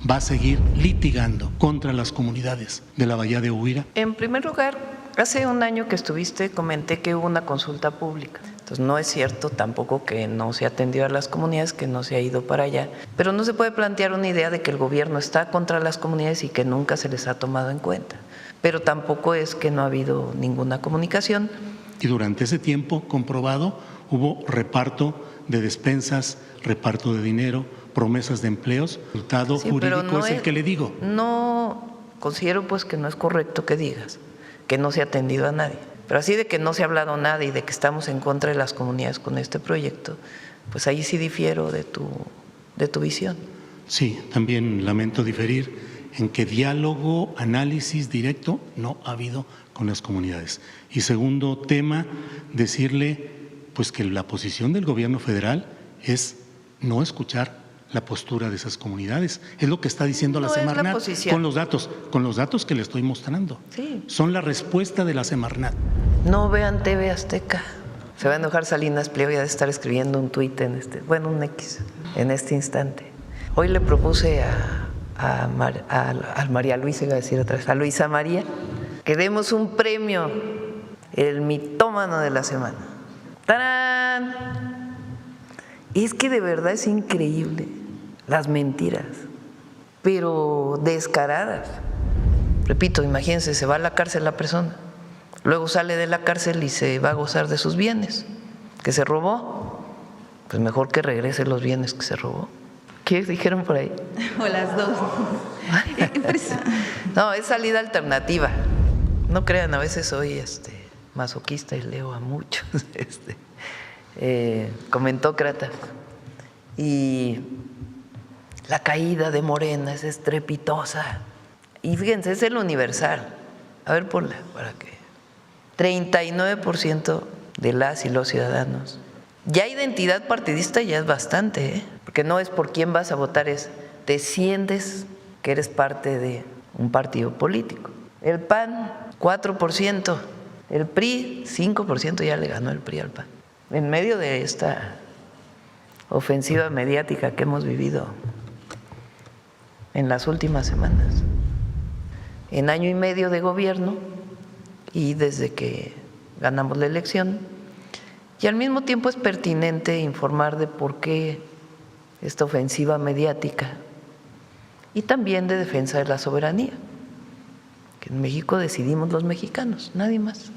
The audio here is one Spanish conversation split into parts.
va a seguir litigando contra las comunidades de la Bahía de Huira? En primer lugar, hace un año que estuviste comenté que hubo una consulta pública. Entonces no es cierto tampoco que no se atendió a las comunidades, que no se ha ido para allá. Pero no se puede plantear una idea de que el gobierno está contra las comunidades y que nunca se les ha tomado en cuenta. Pero tampoco es que no ha habido ninguna comunicación. Y durante ese tiempo comprobado hubo reparto de despensas, reparto de dinero, promesas de empleos. El resultado jurídico no es el que le digo. No considero pues que no es correcto que digas que no se ha atendido a nadie. Pero así de que no se ha hablado nada y de que estamos en contra de las comunidades con este proyecto, pues ahí sí difiero de tu visión. Sí, también lamento diferir en que diálogo, análisis directo no ha habido con las comunidades. Y segundo tema, decirle pues que la posición del gobierno federal es no escuchar la postura de esas comunidades. Es lo que está diciendo la Semarnat con los datos que le estoy mostrando. Sí. Son la respuesta de la Semarnat. No vean TV Azteca. Se va a enojar Salinas Pliego y ha de estar escribiendo un tuit un X en este instante. Hoy le propuse a María Luisa, iba a decir otra vez, a Luisa María, que demos un premio, el mitómano de la semana. ¡Tarán! Es que de verdad es increíble las mentiras, pero descaradas. Repito, imagínense, se va a la cárcel la persona, luego sale de la cárcel y se va a gozar de sus bienes que se robó. Pues mejor que regrese los bienes que se robó. ¿Qué dijeron por ahí? O las dos. No, es salida alternativa. No crean, a veces soy masoquista y leo a muchos comentócratas. Y la caída de Morena es estrepitosa. Y fíjense, es el Universal. A ver, ponla para que. 39% de las y los ciudadanos. Ya identidad partidista ya es bastante, porque no es por quién vas a votar, es te sientes que eres parte de un partido político. El PAN, 4%, el PRI, 5%, ya le ganó el PRI al PAN. En medio de esta ofensiva mediática que hemos vivido en las últimas semanas, en año y medio de gobierno y desde que ganamos la elección, y al mismo tiempo es pertinente informar de por qué esta ofensiva mediática y también de defensa de la soberanía, que en México decidimos los mexicanos, nadie más,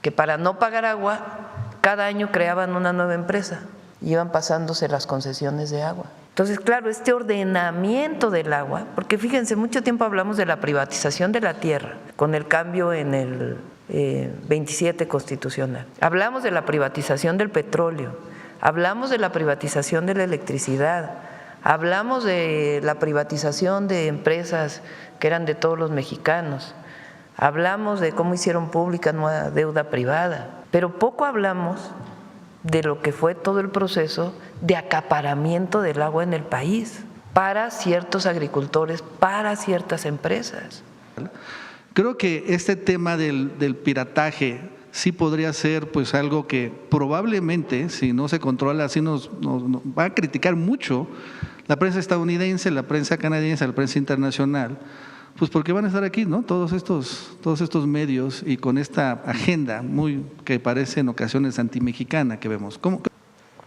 que para no pagar agua cada año creaban una nueva empresa y iban pasándose las concesiones de agua. Entonces, claro, este ordenamiento del agua, porque fíjense, mucho tiempo hablamos de la privatización de la tierra con el cambio en el 27 constitucional. Hablamos de la privatización del petróleo, hablamos de la privatización de la electricidad, hablamos de la privatización de empresas que eran de todos los mexicanos, hablamos de cómo hicieron pública nueva deuda privada, pero poco hablamos de lo que fue todo el proceso de acaparamiento del agua en el país para ciertos agricultores, para ciertas empresas. Creo que este tema del pirataje sí podría ser pues algo que probablemente, si no se controla, sí nos va a criticar mucho la prensa estadounidense, la prensa canadiense, la prensa internacional, pues porque van a estar aquí, ¿no? Todos estos medios y con esta agenda que parece en ocasiones antimexicana que vemos. ¿Cómo?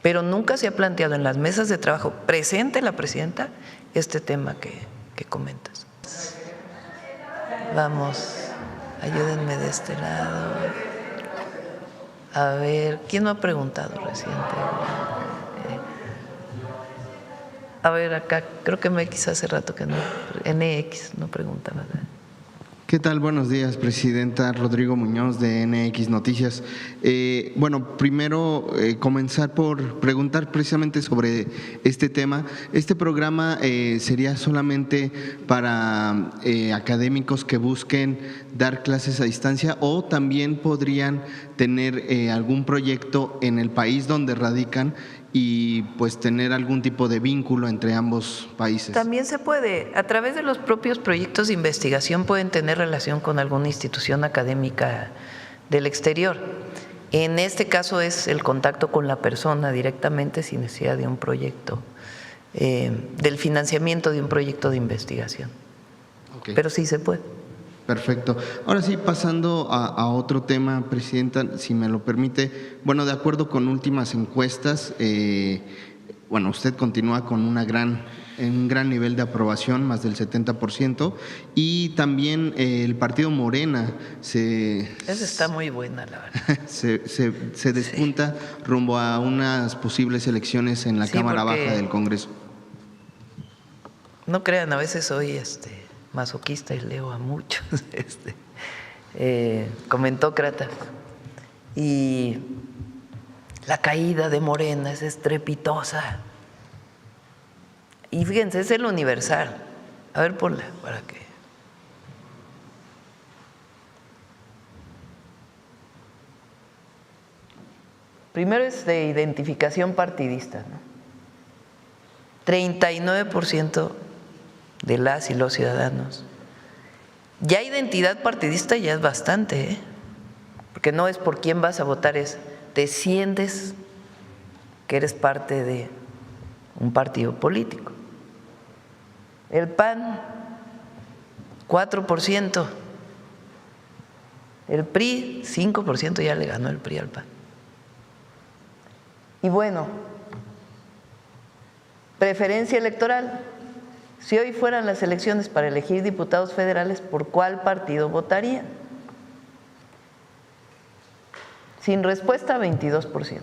Pero nunca se ha planteado en las mesas de trabajo presente la presidenta este tema que comentas. Vamos, ayúdenme de este lado. A ver, ¿quién no ha preguntado reciente? A ver, acá, creo que MX hace rato que no, NX no pregunta, ¿verdad? ¿Qué tal? Buenos días, Presidenta. Rodrigo Muñoz, de NX Noticias. Bueno, primero comenzar por preguntar precisamente sobre este tema. ¿Este programa sería solamente para académicos que busquen dar clases a distancia o también podrían tener algún proyecto en el país donde radican y pues tener algún tipo de vínculo entre ambos países? También se puede, a través de los propios proyectos de investigación pueden tener relación con alguna institución académica del exterior. En este caso es el contacto con la persona directamente sin necesidad de un proyecto del financiamiento de un proyecto de investigación. Ok. Pero sí se puede. Perfecto. Ahora sí, pasando a otro tema, Presidenta, si me lo permite. Bueno, de acuerdo con últimas encuestas, bueno, usted continúa con un gran nivel de aprobación, más del 70%, y también el partido Morena Esa está muy buena, la verdad. se despunta rumbo a unas posibles elecciones en la Sí, Cámara porque Baja del Congreso. no crean, a veces soy masoquista y leo a muchos comentócratas. Y la caída de Morena es estrepitosa. Y fíjense, es el Universal. A ver, ponla para que. Primero es de identificación partidista, ¿no? 39% de las y los ciudadanos. Ya identidad partidista ya es bastante, ¿eh? Porque no es por quién vas a votar, es te sientes que eres parte de un partido político. El PAN, 4%. El PRI, 5%, ya le ganó el PRI al PAN. Y bueno, preferencia electoral. Si hoy fueran las elecciones para elegir diputados federales, ¿por cuál partido votarían? Sin respuesta, 22%.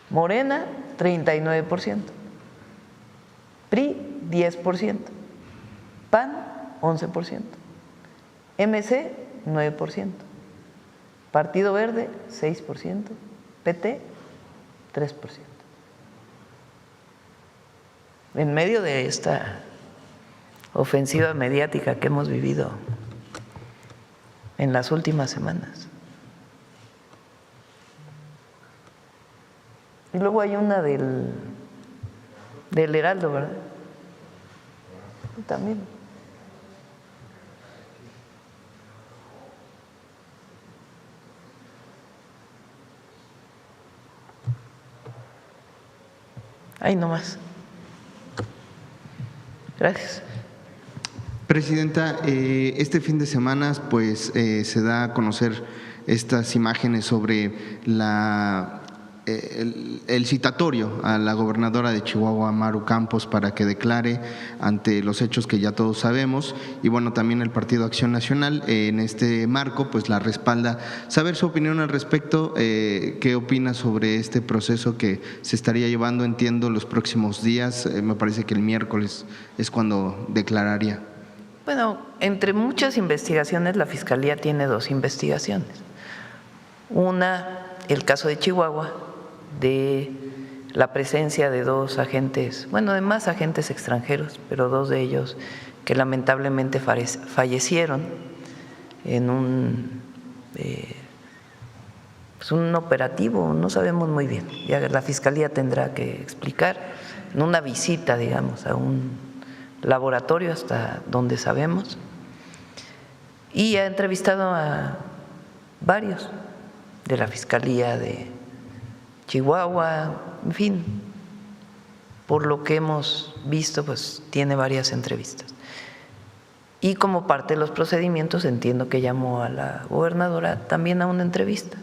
Morena, 39%. PRI, 10%. PAN, 11%. MC, 9%. Partido Verde, 6%. PT, 3%. En medio de esta ofensiva mediática que hemos vivido en las últimas semanas. Y luego hay una del Heraldo, ¿verdad? También. Ahí nomás. Gracias. Presidenta, este fin de semana pues se da a conocer estas imágenes sobre el citatorio a la gobernadora de Chihuahua, Maru Campos, para que declare ante los hechos que ya todos sabemos, y bueno, también el Partido Acción Nacional en este marco pues la respalda. Saber su opinión al respecto, qué opina sobre este proceso que se estaría llevando, entiendo, los próximos días, me parece que el miércoles es cuando declararía. Bueno, entre muchas investigaciones, la Fiscalía tiene dos investigaciones. Una, el caso de Chihuahua, de la presencia de dos agentes, bueno, de más agentes extranjeros, pero dos de ellos que lamentablemente fallecieron en un operativo, no sabemos muy bien, ya la Fiscalía tendrá que explicar, en una visita, digamos, a un laboratorio hasta donde sabemos, y ha entrevistado a varios de la Fiscalía de Chihuahua, en fin, por lo que hemos visto, pues tiene varias entrevistas. Y como parte de los procedimientos, entiendo que llamó a la gobernadora también a una entrevista.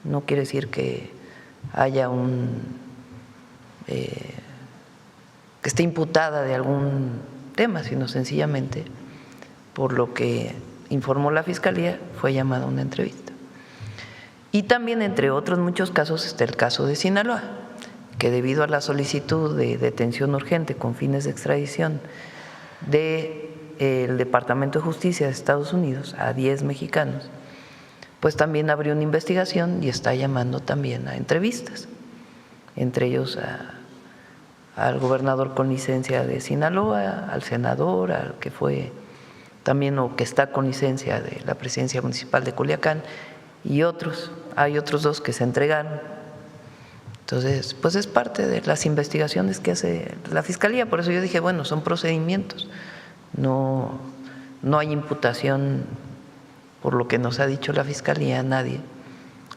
No quiere decir que haya que esté imputada de algún tema, sino sencillamente, por lo que informó la Fiscalía, fue llamada a una entrevista. Y también, entre otros muchos casos, está el caso de Sinaloa, que debido a la solicitud de detención urgente con fines de extradición del Departamento de Justicia de Estados Unidos a 10 mexicanos, pues también abrió una investigación y está llamando también a entrevistas, entre ellos al gobernador con licencia de Sinaloa, al senador, al que fue también o que está con licencia de la presidencia municipal de Culiacán y otros. Hay otros dos que se entregaron. Entonces, pues es parte de las investigaciones que hace la Fiscalía. Por eso yo dije, bueno, son procedimientos, no hay imputación por lo que nos ha dicho la Fiscalía a nadie,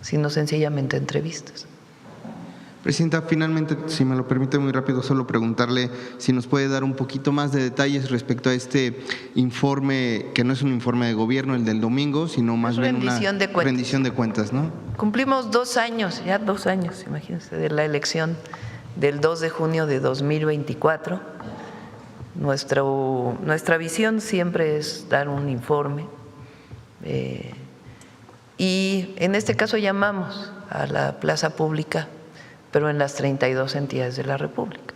sino sencillamente entrevistas. Presidenta, finalmente, si me lo permite muy rápido, solo preguntarle si nos puede dar un poquito más de detalles respecto a este informe, que no es un informe de gobierno, el del domingo, sino más bien una rendición de cuentas, ¿no? Cumplimos 2 años, ya 2 años, imagínense, de la elección del 2 de junio de 2024. Nuestra visión siempre es dar un informe y en este caso llamamos a la plaza pública, pero en las 32 entidades de la República.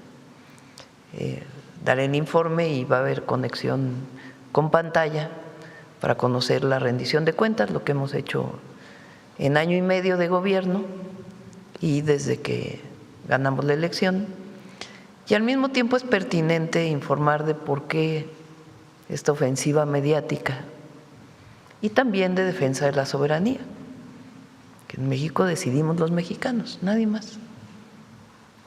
Daré el informe y va a haber conexión con pantalla para conocer la rendición de cuentas, lo que hemos hecho en año y medio de gobierno y desde que ganamos la elección. Y al mismo tiempo es pertinente informar de por qué esta ofensiva mediática y también de defensa de la soberanía, que en México decidimos los mexicanos, nadie más.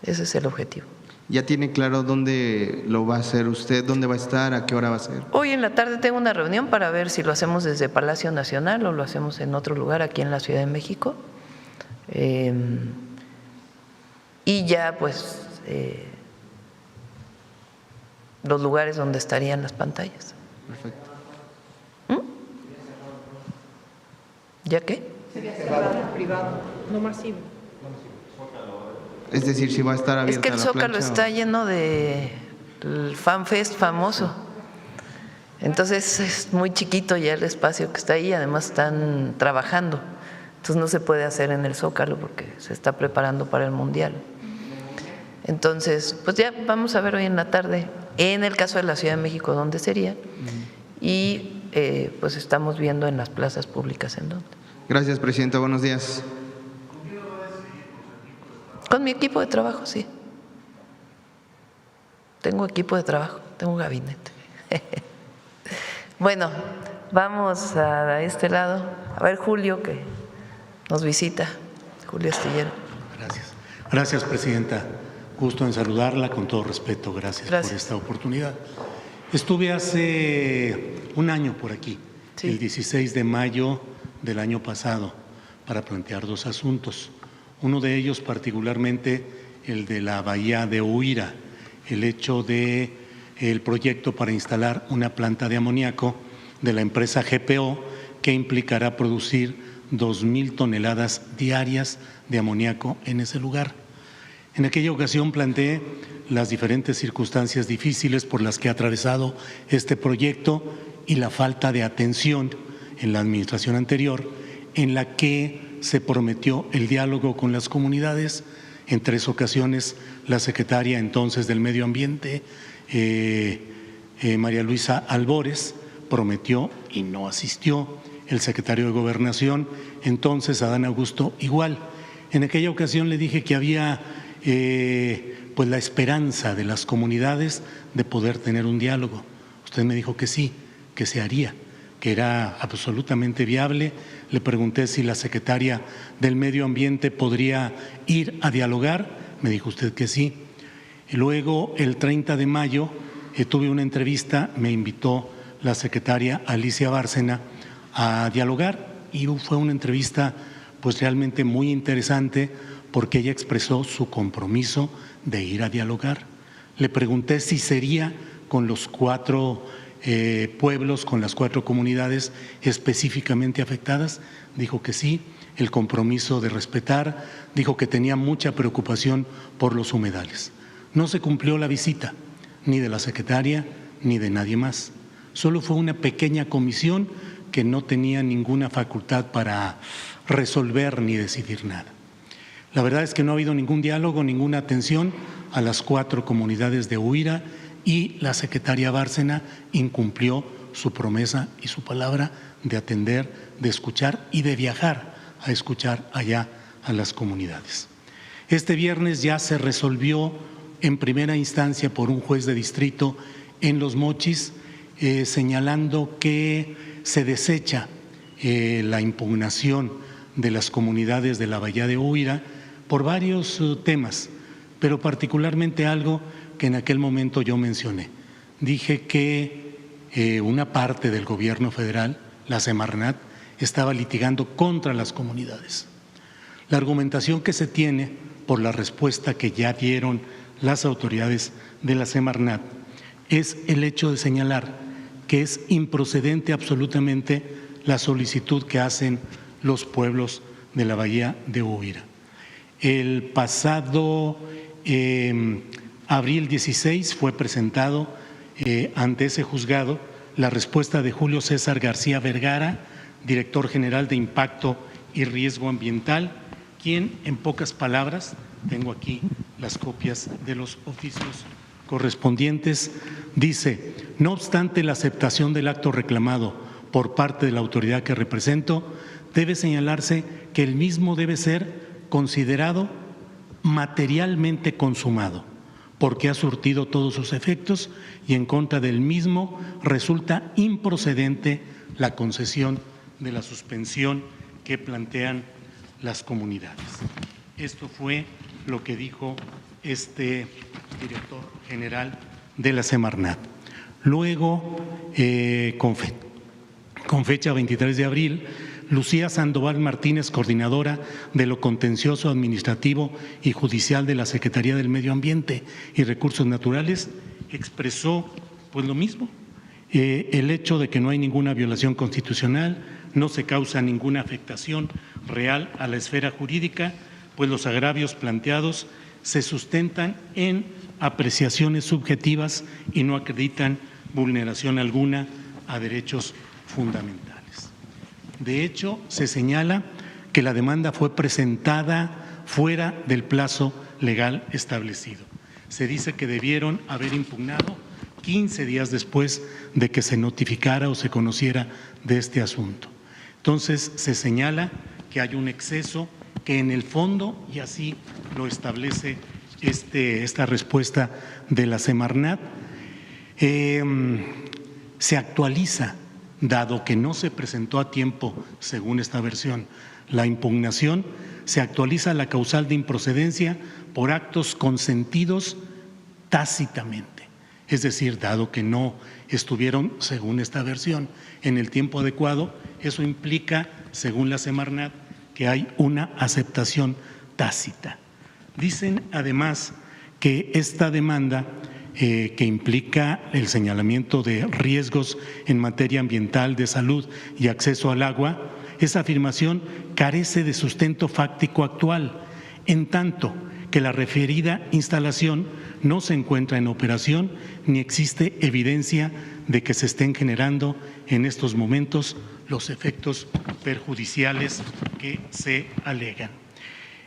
Ese es el objetivo. ¿Ya tiene claro dónde lo va a hacer usted, dónde va a estar, a qué hora va a ser? Hoy en la tarde tengo una reunión para ver si lo hacemos desde Palacio Nacional o lo hacemos en otro lugar aquí en la Ciudad de México. Y ya pues los lugares donde estarían las pantallas. Perfecto. ¿Ya qué? Sería cerrado, privado, no masivo. Es decir, si va a estar abierta Es que el la Zócalo plancha, está lleno de el FanFest famoso. Entonces es muy chiquito ya el espacio que está ahí, además están trabajando. Entonces no se puede hacer en el Zócalo porque se está preparando para el Mundial. Entonces, pues ya vamos a ver hoy en la tarde, en el caso de la Ciudad de México, dónde sería. Y pues estamos viendo en las plazas públicas en dónde. Gracias, Presidenta. Buenos días. Con mi equipo de trabajo, sí. Tengo equipo de trabajo, tengo gabinete. Bueno, vamos a este lado. A ver, Julio, que nos visita. Julio Astillero. Gracias. Gracias, Presidenta. Gusto en saludarla, con todo respeto. Gracias por esta oportunidad. Estuve hace un año por aquí, sí, el 16 de mayo del año pasado, para plantear 2 asuntos. Uno de ellos particularmente el de la bahía de Huira, el hecho de el proyecto para instalar una planta de amoníaco de la empresa GPO que implicará producir 2,000 toneladas diarias de amoníaco en ese lugar. En aquella ocasión planteé las diferentes circunstancias difíciles por las que ha atravesado este proyecto y la falta de atención en la administración anterior, en la que se prometió el diálogo con las comunidades. En 3 ocasiones la secretaria entonces del Medio Ambiente, María Luisa Albores, prometió y no asistió. El secretario de Gobernación, entonces Adán Augusto, igual. En aquella ocasión le dije que había pues la esperanza de las comunidades de poder tener un diálogo. Usted me dijo que sí, que se haría, que era absolutamente viable. Le pregunté si la secretaria del Medio Ambiente podría ir a dialogar, me dijo usted que sí. Y luego, el 30 de mayo, tuve una entrevista, me invitó la secretaria Alicia Bárcena a dialogar y fue una entrevista pues realmente muy interesante porque ella expresó su compromiso de ir a dialogar. Le pregunté si sería con los 4 pueblos, con las 4 comunidades específicamente afectadas. Dijo que sí, el compromiso de respetar, dijo que tenía mucha preocupación por los humedales. No se cumplió la visita, ni de la secretaria ni de nadie más. Solo fue una pequeña comisión que no tenía ninguna facultad para resolver ni decidir nada. La verdad es que no ha habido ningún diálogo, ninguna atención a las 4 comunidades de Huira y la secretaria Bárcena incumplió su promesa y su palabra de atender, de escuchar y de viajar a escuchar allá a las comunidades. Este viernes ya se resolvió en primera instancia por un juez de distrito en Los Mochis, señalando que se desecha la impugnación de las comunidades de la bahía de Huira por varios temas, pero particularmente algo que en aquel momento yo mencioné. Dije que una parte del gobierno federal, la Semarnat, estaba litigando contra las comunidades. La argumentación que se tiene por la respuesta que ya dieron las autoridades de la Semarnat es el hecho de señalar que es improcedente absolutamente la solicitud que hacen los pueblos de la Bahía de Uvira. El pasado abril 16 fue presentado ante ese juzgado la respuesta de Julio César García Vergara, director general de Impacto y Riesgo Ambiental, quien, en pocas palabras, tengo aquí las copias de los oficios correspondientes, dice: no obstante la aceptación del acto reclamado por parte de la autoridad que represento, debe señalarse que el mismo debe ser considerado materialmente consumado, porque ha surtido todos sus efectos y en contra del mismo resulta improcedente la concesión de la suspensión que plantean las comunidades. Esto fue lo que dijo este director general de la Semarnat. Luego, con fecha 23 de abril, Lucía Sandoval Martínez, coordinadora de lo contencioso administrativo y judicial de la Secretaría del Medio Ambiente y Recursos Naturales, expresó pues lo mismo, el hecho de que no hay ninguna violación constitucional, no se causa ninguna afectación real a la esfera jurídica, pues los agravios planteados se sustentan en apreciaciones subjetivas y no acreditan vulneración alguna a derechos fundamentales. De hecho, se señala que la demanda fue presentada fuera del plazo legal establecido. Se dice que debieron haber impugnado 15 días después de que se notificara o se conociera de este asunto. Entonces, se señala que hay un exceso que en el fondo, y así lo establece esta respuesta de la Semarnat, se actualiza, dado que no se presentó a tiempo, según esta versión, la impugnación, se actualiza la causal de improcedencia por actos consentidos tácitamente. Es decir, dado que no estuvieron, según esta versión, en el tiempo adecuado, eso implica, según la Semarnat, que hay una aceptación tácita. Dicen además que esta demanda que implica el señalamiento de riesgos en materia ambiental, de salud y acceso al agua, esa afirmación carece de sustento fáctico actual, en tanto que la referida instalación no se encuentra en operación ni existe evidencia de que se estén generando en estos momentos los efectos perjudiciales que se alegan.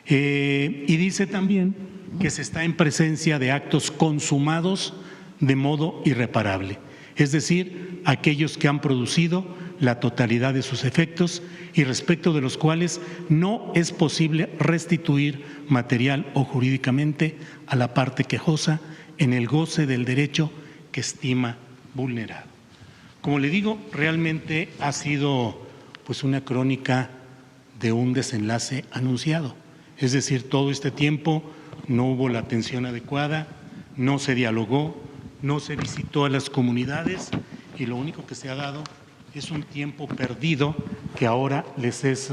Y dice también que se está en presencia de actos consumados de modo irreparable, es decir, aquellos que han producido la totalidad de sus efectos y respecto de los cuales no es posible restituir material o jurídicamente a la parte quejosa en el goce del derecho que estima vulnerado. Como le digo, realmente ha sido pues una crónica de un desenlace anunciado. Es decir, todo este tiempo no hubo la atención adecuada, no se dialogó, no se visitó a las comunidades y lo único que se ha dado es un tiempo perdido que ahora les es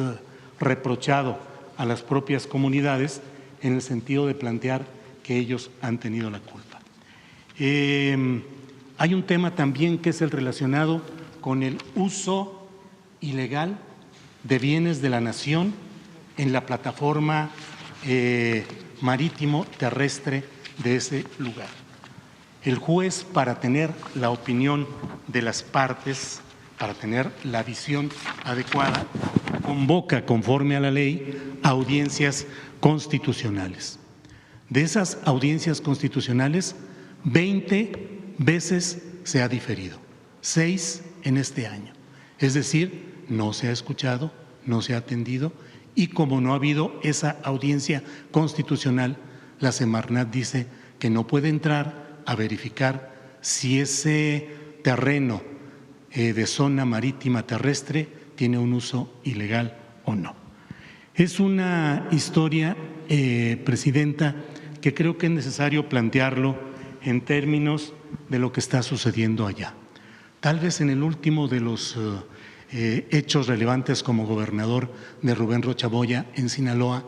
reprochado a las propias comunidades en el sentido de plantear que ellos han tenido la culpa. Hay un tema también que es el relacionado con el uso ilegal de bienes de la nación en la plataforma marítimo terrestre de ese lugar. El juez, para tener la opinión de las partes, para tener la visión adecuada, convoca, conforme a la ley, audiencias constitucionales. De esas audiencias constitucionales, 20 veces se ha diferido, 6 en este año. Es decir, no se ha escuchado, no se ha atendido, y como no ha habido esa audiencia constitucional, la Semarnat dice que no puede entrar a verificar si ese terreno de zona marítima terrestre tiene un uso ilegal o no. Es una historia, Presidenta, que creo que es necesario plantearlo en términos de lo que está sucediendo allá. Tal vez en el último de los hechos relevantes como gobernador de Rubén Rochamoya en Sinaloa,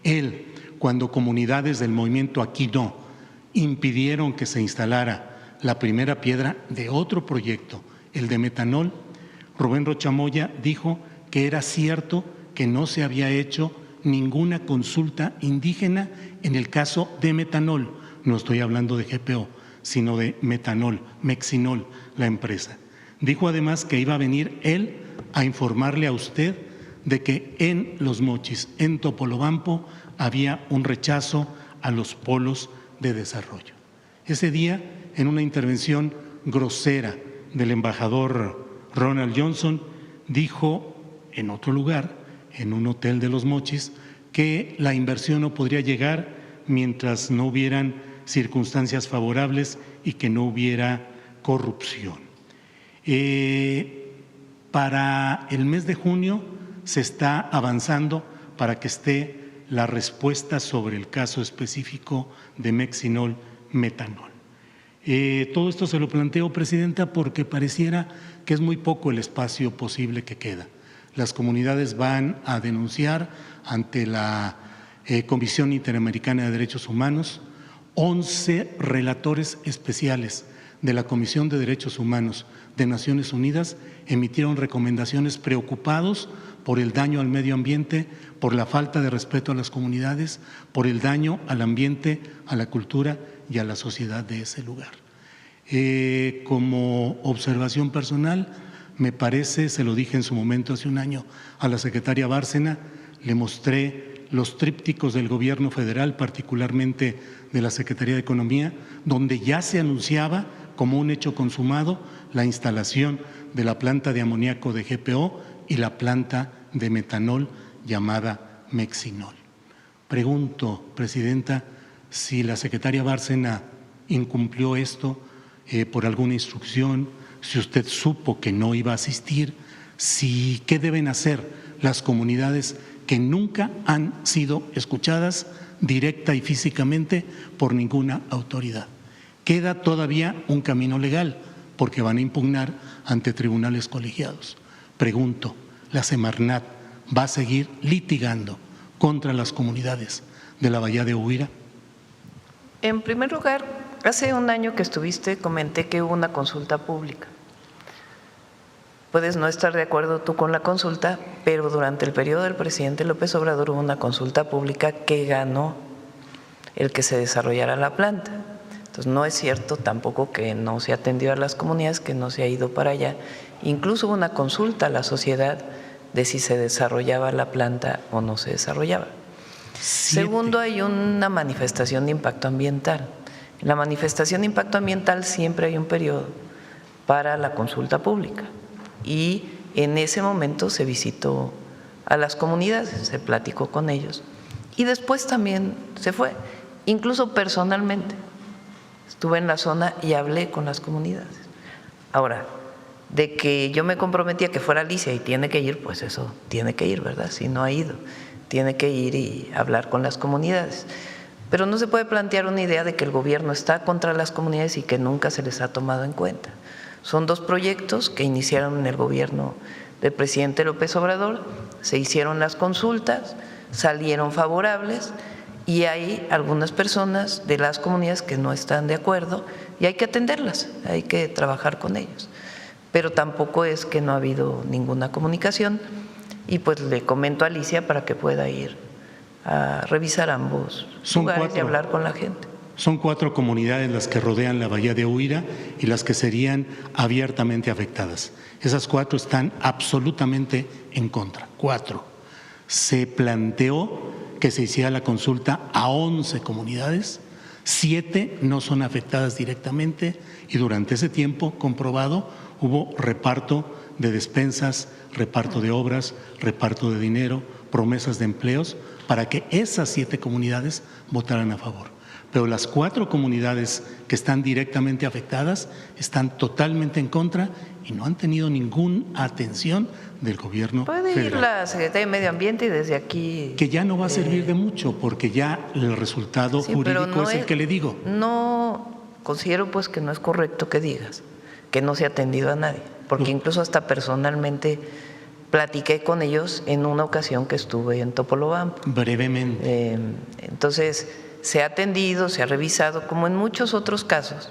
Él, cuando comunidades del movimiento Aquí No impidieron que se instalara la primera piedra de otro proyecto, el de metanol, Rubén Rocha Moya dijo que era cierto que no se había hecho ninguna consulta indígena en el caso de metanol. No estoy hablando de GPO, sino de metanol, Mexinol, la empresa. Dijo además que iba a venir él a informarle a usted de que en Los Mochis, en Topolobampo, había un rechazo a los polos de desarrollo. Ese día, en una intervención grosera del embajador Ronald Johnson, dijo en otro lugar, en un hotel de Los Mochis, que la inversión no podría llegar mientras no hubieran circunstancias favorables y que no hubiera corrupción. Para el mes de junio se está avanzando para que esté la respuesta sobre el caso específico de Mexinol metanol. Todo esto se lo planteo, Presidenta, porque pareciera que es muy poco el espacio posible que queda. Las comunidades van a denunciar ante la Comisión Interamericana de Derechos Humanos. 11 relatores especiales de la Comisión de Derechos Humanos de Naciones Unidas emitieron recomendaciones preocupados por el daño al medio ambiente, por la falta de respeto a las comunidades, por el daño al ambiente, a la cultura y a la sociedad de ese lugar. Como observación personal, me parece, se lo dije en su momento hace un año a la secretaria Bárcena, le mostré los trípticos del gobierno federal, particularmente de la Secretaría de Economía, donde ya se anunciaba como un hecho consumado la instalación de la planta de amoníaco de GPO y la planta de metanol llamada Mexinol. Pregunto, Presidenta, si la secretaria Bárcena incumplió esto por alguna instrucción, si usted supo que no iba a asistir, qué deben hacer las comunidades que nunca han sido escuchadas directa y físicamente por ninguna autoridad. Queda todavía un camino legal porque van a impugnar ante tribunales colegiados. Pregunto, ¿la Semarnat va a seguir litigando contra las comunidades de la Bahía de Huira? En primer lugar, hace un año que estuviste comenté que hubo una consulta pública. Puedes no estar de acuerdo tú con la consulta, pero durante el periodo del presidente López Obrador hubo una consulta pública que ganó el que se desarrollara la planta. Entonces no es cierto tampoco que no se atendió a las comunidades, que no se ha ido para allá. Incluso hubo una consulta a la sociedad de si se desarrollaba la planta o no se desarrollaba. 7. Segundo, hay una manifestación de impacto ambiental. En la manifestación de impacto ambiental siempre hay un periodo para la consulta pública y en ese momento se visitó a las comunidades, se platicó con ellos y después también se fue, incluso personalmente. Estuve en la zona y hablé con las comunidades. Ahora, de que yo me comprometía que fuera Alicia y tiene que ir, pues eso tiene que ir, ¿verdad? Si no ha ido, tiene que ir y hablar con las comunidades. Pero no se puede plantear una idea de que el gobierno está contra las comunidades y que nunca se les ha tomado en cuenta. Son dos proyectos que iniciaron en el gobierno del presidente López Obrador, se hicieron las consultas, salieron favorables y hay algunas personas de las comunidades que no están de acuerdo y hay que atenderlas, hay que trabajar con ellos. Pero tampoco es que no ha habido ninguna comunicación y pues le comento a Alicia para que pueda ir a revisar ambos lugares y hablar con la gente. Son 4 comunidades las que rodean la Bahía de Huira y las que serían abiertamente afectadas. Esas 4 están absolutamente en contra. 4. Se planteó que se hiciera la consulta a 11 comunidades, 7 no son afectadas directamente y durante ese tiempo comprobado hubo reparto de despensas, reparto de obras, reparto de dinero, promesas de empleos para que esas 7 comunidades votaran a favor. Pero las 4 comunidades que están directamente afectadas están totalmente en contra y no han tenido ninguna atención del gobierno Puede federal. ir la Secretaría de Medio Ambiente y desde aquí… Que ya no va a servir de mucho porque ya el resultado Sí, pero jurídico es el que le digo. No considero pues que no es correcto que digas que no se ha atendido a nadie, porque incluso hasta personalmente platiqué con ellos en una ocasión que estuve en Topolobampo. Brevemente. Entonces, se ha atendido, se ha revisado, como en muchos otros casos,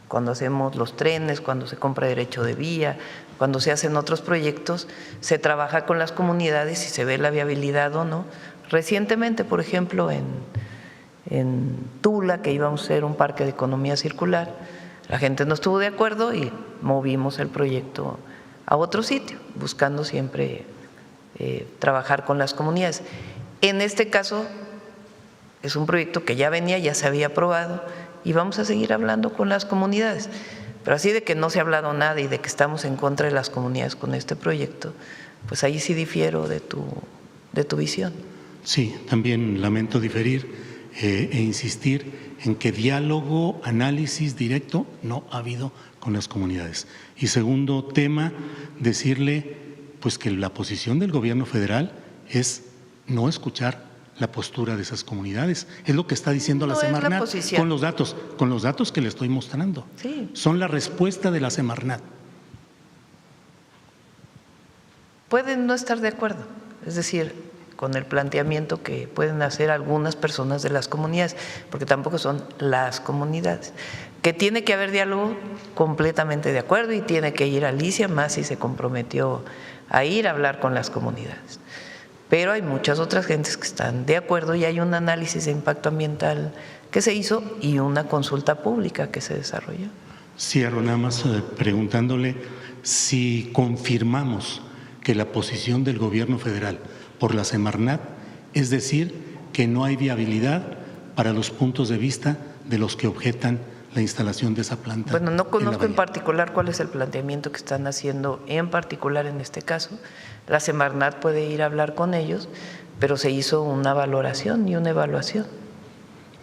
cuando hacemos los trenes, cuando se compra derecho de vía, cuando se hacen otros proyectos, se trabaja con las comunidades y se ve la viabilidad o no. Recientemente, por ejemplo, en Tula, que íbamos a hacer un parque de economía circular, la gente no estuvo de acuerdo y movimos el proyecto a otro sitio, buscando siempre trabajar con las comunidades. En este caso, es un proyecto que ya venía, ya se había aprobado y vamos a seguir hablando con las comunidades. Pero así de que no se ha hablado nada y de que estamos en contra de las comunidades con este proyecto, pues ahí sí difiero de tu visión. Sí, también lamento diferir e insistir en que diálogo, análisis directo no ha habido con las comunidades. Y segundo tema, decirle pues que la posición del gobierno federal es no escuchar la postura de esas comunidades. Es lo que está diciendo la No es la Semarnat posición. con los datos que le estoy mostrando. Sí. Son la respuesta de la Semarnat. Pueden no estar de acuerdo, es decir, con el planteamiento que pueden hacer algunas personas de las comunidades, porque tampoco son las comunidades. Que tiene que haber diálogo, completamente de acuerdo, y tiene que ir Alicia, más si se comprometió a ir a hablar con las comunidades. Pero hay muchas otras gentes que están de acuerdo y hay un análisis de impacto ambiental que se hizo y una consulta pública que se desarrolló. Cierro nada más preguntándole si confirmamos que la posición del gobierno federal por la Semarnat es decir, que no hay viabilidad para los puntos de vista de los que objetan la instalación de esa planta. Bueno, no conozco en bahía. particular cuál es el planteamiento que están haciendo en particular en este caso. La Semarnat puede ir a hablar con ellos, pero se hizo una valoración y una evaluación.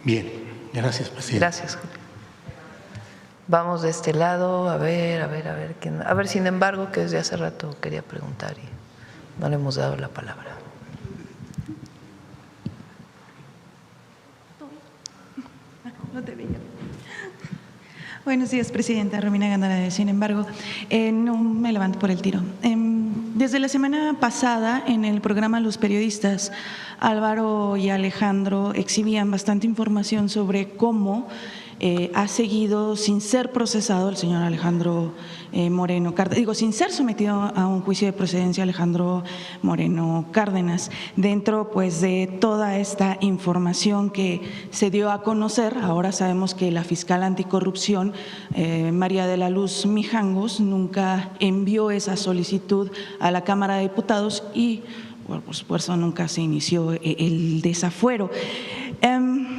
Bien, gracias, presidente. Gracias, Julio. Vamos de este lado, a ver, ¿quién? A ver, sin embargo, que desde hace rato quería preguntar y no le hemos dado la palabra. No te veía. Buenos días, presidenta Romina Gándara. Sin embargo, no me levanto por el tiro. Desde la semana pasada, en el programa Los Periodistas, Álvaro y Alejandro exhibían bastante información sobre cómo ha seguido sin ser procesado el señor Alejandro Moreno Cárdenas, sin ser sometido a un juicio de procedencia Alejandro Moreno Cárdenas, dentro pues de toda esta información que se dio a conocer. Ahora sabemos que la fiscal anticorrupción, María de la Luz Mijangos, nunca envió esa solicitud a la Cámara de Diputados y, bueno, por supuesto, nunca se inició el desafuero.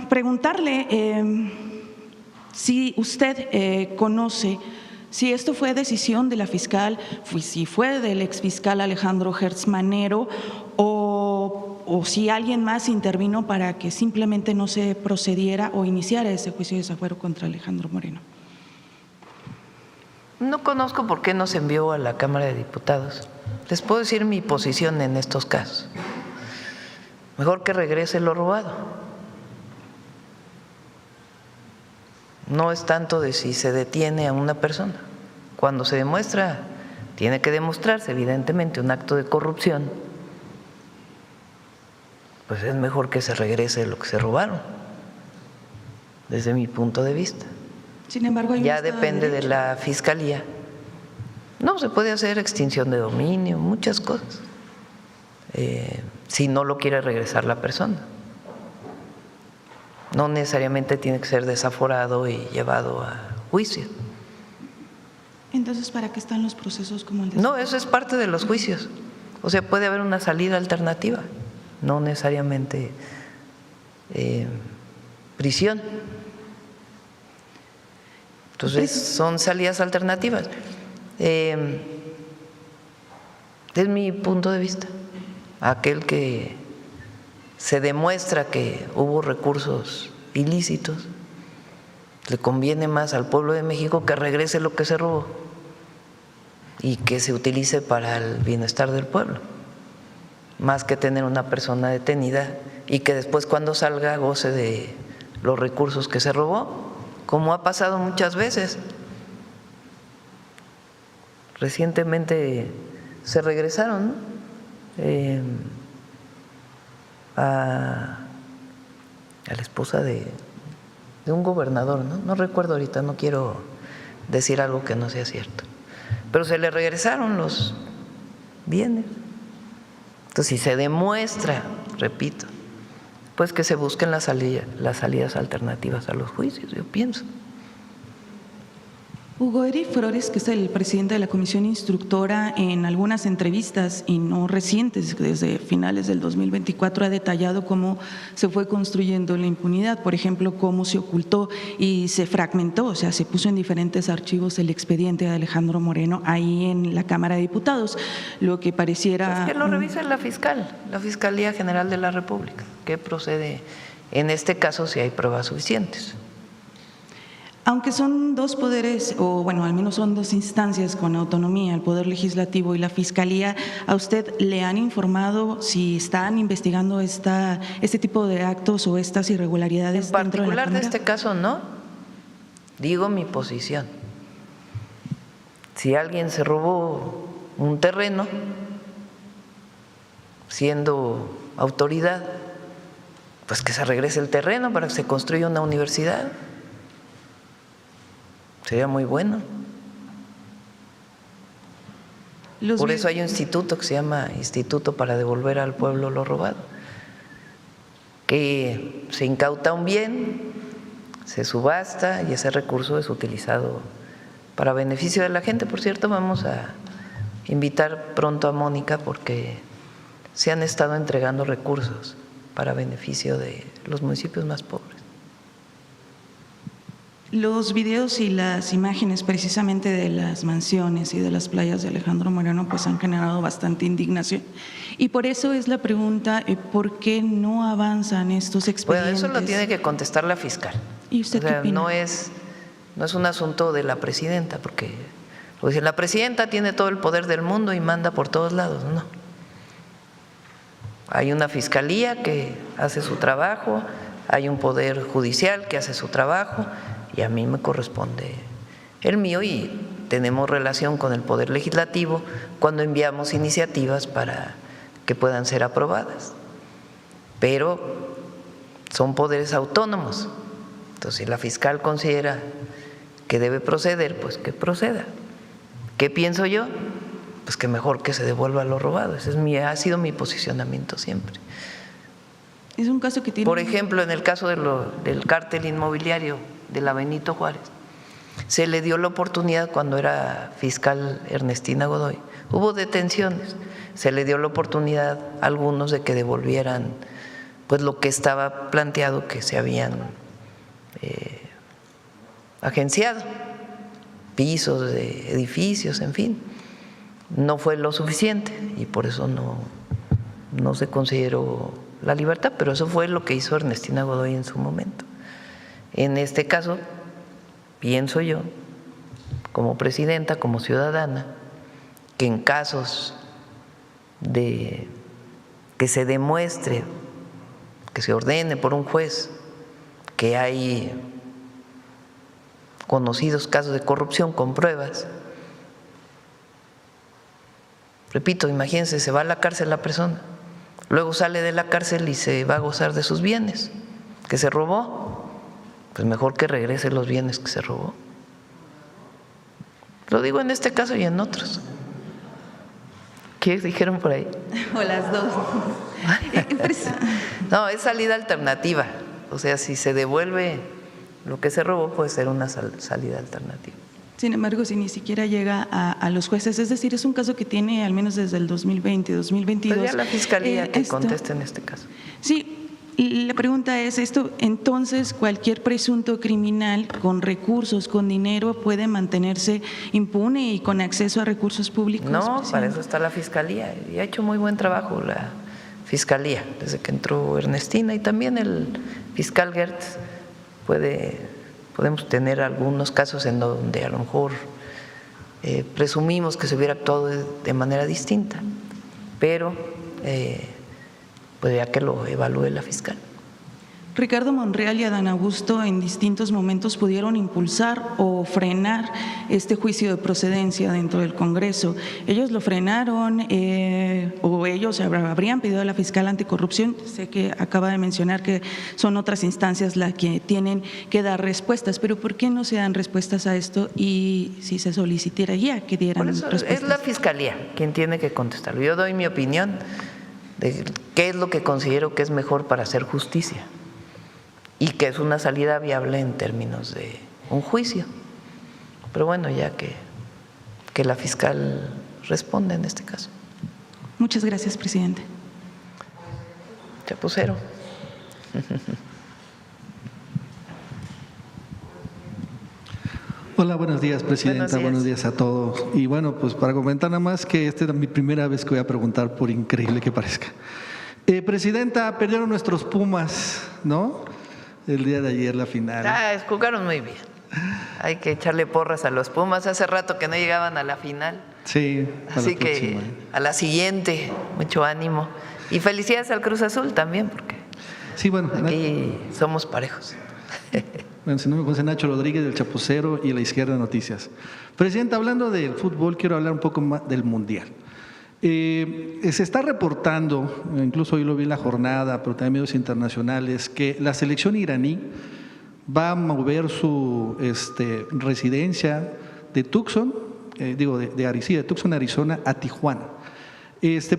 Preguntarle si usted conoce si esto fue decisión de la fiscal, si fue del exfiscal Alejandro Hertz Manero o si alguien más intervino para que simplemente no se procediera o iniciara ese juicio de desafuero contra Alejandro Moreno. No conozco por qué no se envió a la Cámara de Diputados. Les puedo decir mi posición en estos casos. Mejor que regrese lo robado. No es tanto de si se detiene a una persona. Cuando se demuestra, tiene que demostrarse evidentemente un acto de corrupción, pues es mejor que se regrese lo que se robaron, desde mi punto de vista. Sin embargo, hay Ya depende de la Fiscalía. No, se puede hacer extinción de dominio, muchas cosas, si no lo quiere regresar la persona. No necesariamente tiene que ser desaforado y llevado a juicio. Entonces, ¿para qué están los procesos como el de… No, eso es parte de los juicios. O sea, puede haber una salida alternativa, no necesariamente prisión. Entonces, son salidas alternativas. Es mi punto de vista. Aquel que se demuestra que hubo recursos ilícitos, le conviene más al pueblo de México que regrese lo que se robó y que se utilice para el bienestar del pueblo, más que tener una persona detenida y que después cuando salga goce de los recursos que se robó, como ha pasado muchas veces. Recientemente se regresaron, ¿no? A la esposa de un gobernador, ¿no? No recuerdo ahorita, no quiero decir algo que no sea cierto, pero se le regresaron los bienes. Entonces, si se demuestra, repito, pues que se busquen las salidas alternativas a los juicios, yo pienso. Hugo Eric Flores, que es el presidente de la comisión instructora, en algunas entrevistas y no recientes, desde finales del 2024, ha detallado cómo se fue construyendo la impunidad, por ejemplo, cómo se ocultó y se fragmentó, o sea, se puso en diferentes archivos el expediente de Alejandro Moreno ahí en la Cámara de Diputados, lo que pareciera… Pues que lo revisa la Fiscalía General de la República, que procede en este caso si hay pruebas suficientes. Aunque son dos poderes, o bueno, al menos son dos instancias con autonomía, el Poder Legislativo y la Fiscalía, ¿a usted le han informado si están investigando este tipo de actos o estas irregularidades? En particular de de este caso no, digo mi posición. Si alguien se robó un terreno siendo autoridad, pues que se regrese el terreno para que se construya una universidad. Sería muy bueno. Por eso hay un instituto que se llama Instituto para Devolver al Pueblo lo Robado, que se incauta un bien, se subasta y ese recurso es utilizado para beneficio de la gente. Por cierto, vamos a invitar pronto a Mónica porque se han estado entregando recursos para beneficio de los municipios más pobres. Los videos y las imágenes precisamente de las mansiones y de las playas de Alejandro Moreno pues han generado bastante indignación y por eso es la pregunta, ¿por qué no avanzan estos expedientes? Bueno, eso lo tiene que contestar la fiscal. ¿Y usted qué opina? No es un asunto de la presidenta, porque lo dicen, la presidenta tiene todo el poder del mundo y manda por todos lados. No. Hay una fiscalía que hace su trabajo, hay un poder judicial que hace su trabajo y a mí me corresponde el mío y tenemos relación con el Poder Legislativo cuando enviamos iniciativas para que puedan ser aprobadas. Pero son poderes autónomos. Entonces, si la fiscal considera que debe proceder, pues que proceda. ¿Qué pienso yo? Pues que mejor que se devuelva lo robado. Ese ha sido mi posicionamiento siempre. Es un caso que tiene… Por ejemplo, en el caso del cártel inmobiliario de la Benito Juárez, se le dio la oportunidad cuando era fiscal Ernestina Godoy, hubo detenciones, se le dio la oportunidad a algunos de que devolvieran pues lo que estaba planteado que se habían agenciado, pisos de edificios, en fin. No fue lo suficiente y por eso no se consideró la libertad, pero eso fue lo que hizo Ernestina Godoy en su momento. En este caso, pienso yo, como presidenta, como ciudadana, que en casos de que se demuestre, que se ordene por un juez que hay conocidos casos de corrupción con pruebas, repito, imagínense, se va a la cárcel la persona, luego sale de la cárcel y se va a gozar de sus bienes que se robó, pues mejor que regrese los bienes que se robó. Lo digo en este caso y en otros. ¿Qué dijeron por ahí? O las dos. No, es salida alternativa. O sea, si se devuelve lo que se robó, puede ser una salida alternativa. Sin embargo, si ni siquiera llega a los jueces, es decir, es un caso que tiene al menos desde el 2020, 2022. Pues ya la fiscalía que conteste en este caso. Sí. Y la pregunta es esto, entonces cualquier presunto criminal con recursos, con dinero, puede mantenerse impune y con acceso a recursos públicos. No, para eso está la fiscalía y ha hecho muy buen trabajo la fiscalía desde que entró Ernestina y también el fiscal Gertz. Podemos tener algunos casos en donde a lo mejor presumimos que se hubiera actuado de manera distinta, pero pues ya que lo evalúe la fiscal. Ricardo Monreal y Adán Augusto en distintos momentos pudieron impulsar o frenar este juicio de procedencia dentro del Congreso. Ellos lo frenaron o ellos habrían pedido a la fiscal anticorrupción. Sé que acaba de mencionar que son otras instancias las que tienen que dar respuestas, pero ¿por qué no se dan respuestas a esto y si se solicitaría que dieran Por eso respuestas? es la Fiscalía quien tiene que contestarlo. Yo doy mi opinión de qué es lo que considero que es mejor para hacer justicia y que es una salida viable en términos de un juicio. Pero bueno, ya que la fiscal responda en este caso. Muchas gracias, presidente. Chapucero. Hola, buenos días, presidenta. Buenos Buenos días. días a todos. Y bueno, pues para comentar nada más que esta es mi primera vez que voy a preguntar, por increíble que parezca. Presidenta, perdieron nuestros Pumas, ¿no? El día de ayer, la final. Jugaron muy bien. Hay que echarle porras a los Pumas. Hace rato que no llegaban a la final. Sí, para Así la que próxima. a la siguiente, mucho ánimo. Y felicidades al Cruz Azul también, porque Sí, bueno, aquí somos parejos. bueno, si no me conoce, Nacho Rodríguez, del Chapucero y la Izquierda Noticias. Presidenta, hablando del fútbol, quiero hablar un poco más del Mundial. Se está reportando, incluso hoy lo vi en la jornada, pero también medios internacionales, que la selección iraní va a mover su residencia de Tucson, de Tucson, Arizona, a Tijuana,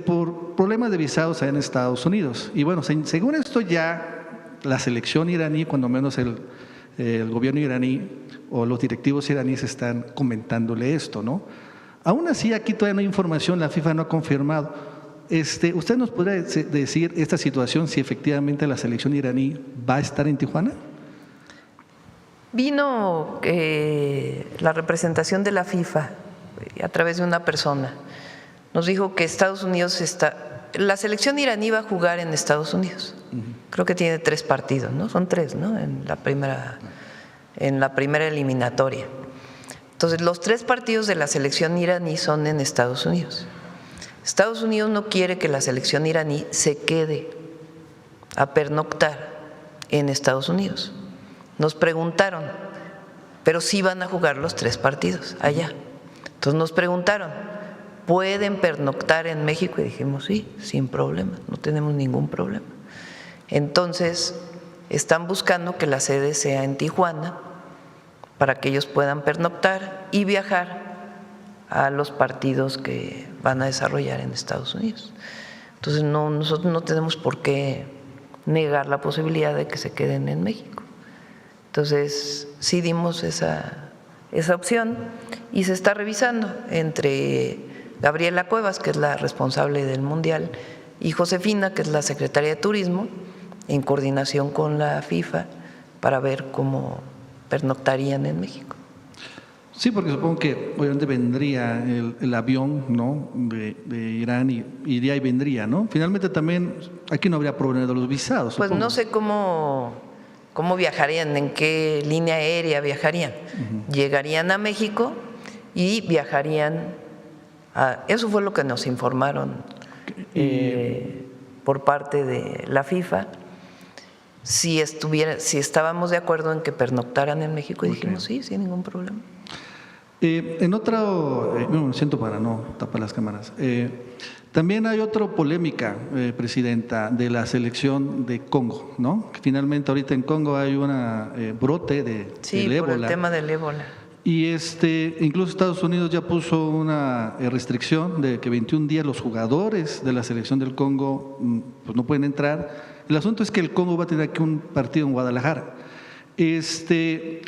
por problemas de visados allá en Estados Unidos. Y bueno, según esto ya la selección iraní, cuando menos el gobierno iraní o los directivos iraníes están comentándole esto, ¿no? Aún así, aquí todavía no hay información, la FIFA no ha confirmado. ¿Usted nos podría decir esta situación, si efectivamente la selección iraní va a estar en Tijuana? Vino la representación de la FIFA a través de una persona. Nos dijo que Estados Unidos la selección iraní va a jugar en Estados Unidos. Creo que tiene 3 partidos, ¿no? Son 3, ¿no? En la primera eliminatoria. Entonces, los 3 partidos de la selección iraní son en Estados Unidos. Estados Unidos no quiere que la selección iraní se quede a pernoctar en Estados Unidos. Nos preguntaron, pero sí van a jugar los 3 partidos allá. Entonces nos preguntaron, ¿pueden pernoctar en México? Y dijimos, sí, sin problema, no tenemos ningún problema. Entonces, están buscando que la sede sea en Tijuana para que ellos puedan pernoctar y viajar a los partidos que van a desarrollar en Estados Unidos. Entonces, nosotros no tenemos por qué negar la posibilidad de que se queden en México. Entonces, sí dimos esa opción y se está revisando entre Gabriela Cuevas, que es la responsable del Mundial, y Josefina, que es la secretaria de Turismo, en coordinación con la FIFA, para ver cómo pernoctarían en México. Sí, porque supongo que obviamente vendría el avión, ¿no?, de Irán y iría y vendría, ¿no? Finalmente también aquí no habría problema de los visados. Pues supongo. no sé cómo viajarían, en qué línea aérea viajarían. Llegarían a México y viajarían eso fue lo que nos informaron por parte de la FIFA. Si estábamos de acuerdo en que pernoctaran en México, y dijimos sí, sin ningún problema. En otro, me siento para no tapar las cámaras. También hay otra polémica, presidenta, de la selección de Congo, ¿no? Que finalmente ahorita en Congo hay un brote del ébola. Por el tema del ébola. Y incluso Estados Unidos ya puso una restricción de que 21 días los jugadores de la selección del Congo pues no pueden entrar. El asunto es que el Congo va a tener aquí un partido en Guadalajara.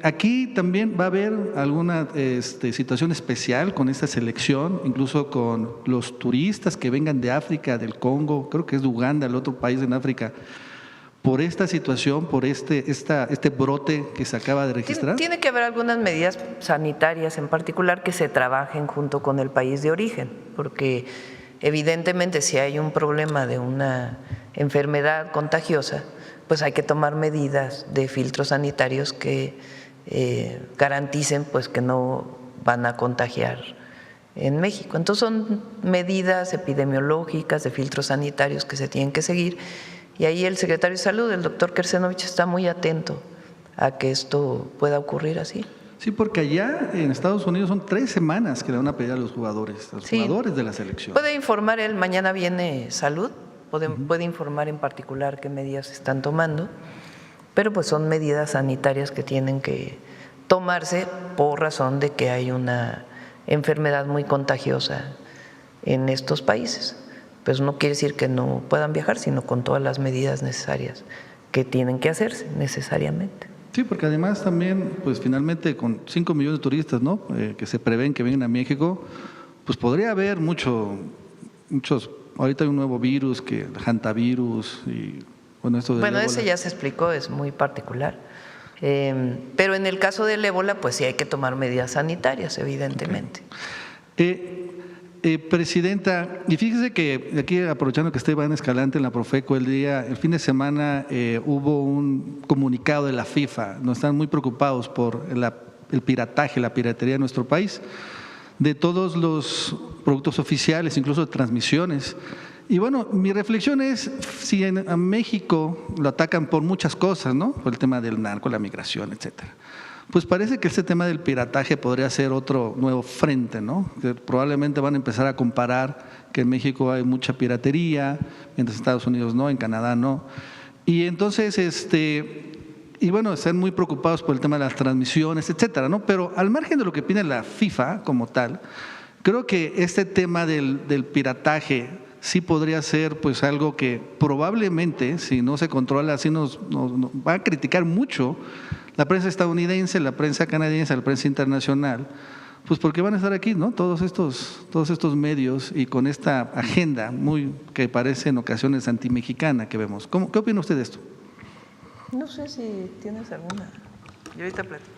Aquí también va a haber alguna situación especial con esta selección, incluso con los turistas que vengan de África, del Congo, creo que es de Uganda, el otro país en África, por esta situación, por este brote que se acaba de registrar. Tiene que haber algunas medidas sanitarias en particular que se trabajen junto con el país de origen, porque evidentemente si hay un problema de una enfermedad contagiosa, pues hay que tomar medidas de filtros sanitarios que garanticen pues que no van a contagiar en México. Entonces son medidas epidemiológicas de filtros sanitarios que se tienen que seguir Y ahí el secretario de Salud, el doctor Kersenovich, está muy atento a que esto pueda ocurrir así. Sí, porque allá en Estados Unidos son 3 semanas que le van a pedir a los jugadores de la selección. Puede informar él, mañana viene Salud, puede informar en particular qué medidas se están tomando, pero pues son medidas sanitarias que tienen que tomarse por razón de que hay una enfermedad muy contagiosa en estos países. Pues no quiere decir que no puedan viajar, sino con todas las medidas necesarias que tienen que hacerse necesariamente. Sí, porque además también, pues finalmente con 5 millones de turistas, ¿no? Que se prevén que vengan a México, pues podría haber muchos, ahorita hay un nuevo virus, que el hantavirus y bueno, esto de Bueno, ese ya se explicó, es muy particular. Pero en el caso del ébola, pues sí hay que tomar medidas sanitarias, evidentemente. Presidenta, y fíjese que aquí, aprovechando que está Iván Escalante en la Profeco, el fin de semana hubo un comunicado de la FIFA, nos están muy preocupados por el pirataje, la piratería en nuestro país, de todos los productos oficiales, incluso de transmisiones. Y bueno, mi reflexión es, si a México lo atacan por muchas cosas, ¿no? Por el tema del narco, la migración, etcétera. Pues parece que este tema del pirataje podría ser otro nuevo frente, ¿no? Que probablemente van a empezar a comparar que en México hay mucha piratería, mientras en Estados Unidos no, en Canadá no. Y entonces, y bueno, están muy preocupados por el tema de las transmisiones, etcétera, ¿no? Pero al margen de lo que opina la FIFA como tal, creo que este tema del pirataje sí podría ser pues algo que probablemente, si no se controla, sí nos va a criticar mucho la prensa estadounidense, la prensa canadiense, la prensa internacional, pues porque van a estar aquí, ¿no? Todos estos medios y con esta agenda que parece en ocasiones antimexicana que vemos. ¿Qué opina usted de esto? No sé si tienes alguna. Yo ahorita platico.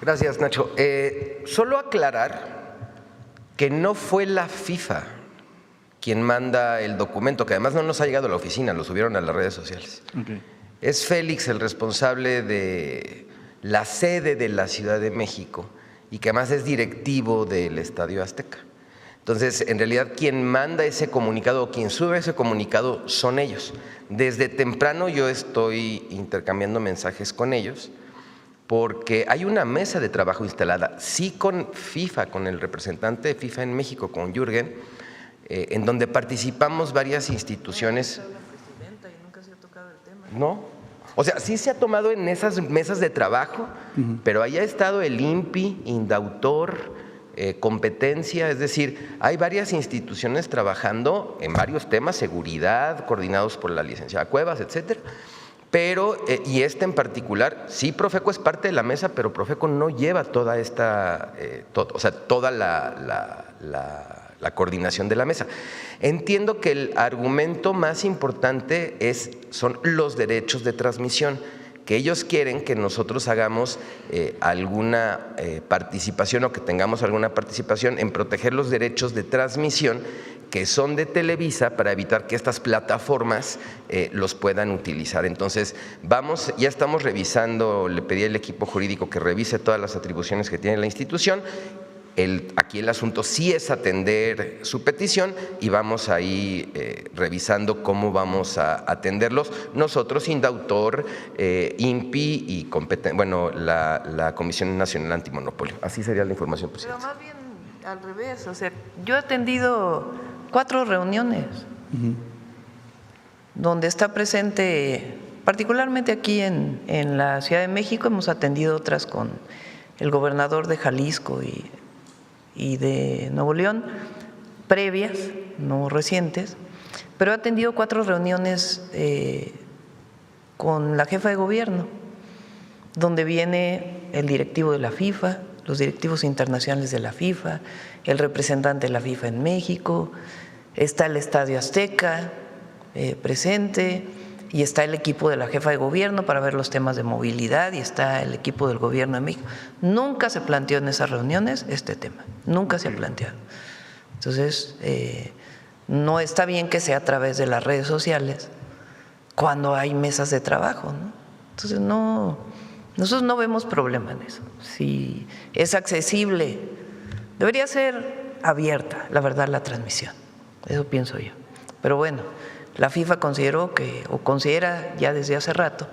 Gracias, Nacho. Solo aclarar que no fue la FIFA quien manda el documento, que además no nos ha llegado a la oficina, lo subieron a las redes sociales. Okay. Es Félix el responsable de la sede de la Ciudad de México y que además es directivo del Estadio Azteca. Entonces, en realidad, quien manda ese comunicado o quien sube ese comunicado son ellos. Desde temprano yo estoy intercambiando mensajes con ellos porque hay una mesa de trabajo instalada, sí con FIFA, con el representante de FIFA en México, con Jürgen, en donde participamos varias instituciones. No, o sea, sí se ha tomado en esas mesas de trabajo, pero ahí ha estado el INPI, Indautor, competencia, es decir, hay varias instituciones trabajando en varios temas, seguridad, coordinados por la licenciada Cuevas, etcétera. Pero, y en particular, sí, Profeco es parte de la mesa, pero Profeco no lleva toda esta, toda la coordinación de la mesa. Entiendo que el argumento más importante son los derechos de transmisión, que ellos quieren que nosotros hagamos alguna participación o que tengamos alguna participación en proteger los derechos de transmisión que son de Televisa para evitar que estas plataformas los puedan utilizar. Entonces, ya estamos revisando, le pedí al equipo jurídico que revise todas las atribuciones que tiene la institución. Aquí el asunto sí es atender su petición y vamos ahí revisando cómo vamos a atenderlos. Nosotros, Indautor, INPI y la Comisión Nacional Antimonopolio. Así sería la información, presidente. Pero más bien al revés, o sea, yo he atendido 4 reuniones donde está presente, particularmente aquí en la Ciudad de México, hemos atendido otras con el gobernador de Jalisco y de Nuevo León, previas, no recientes, pero he atendido 4 reuniones con la jefa de gobierno, donde viene el directivo de la FIFA, los directivos internacionales de la FIFA, el representante de la FIFA en México, está el Estadio Azteca presente y está el equipo de la jefa de gobierno para ver los temas de movilidad y está el equipo del gobierno de México. Nunca se planteó en esas reuniones este tema, nunca se ha planteado. Entonces, no está bien que sea a través de las redes sociales cuando hay mesas de trabajo, ¿no? Entonces, nosotros no vemos problema en eso. Si es accesible, debería ser abierta, la verdad, la transmisión. Eso pienso yo. Pero bueno, la FIFA consideró que, o considera ya desde hace rato,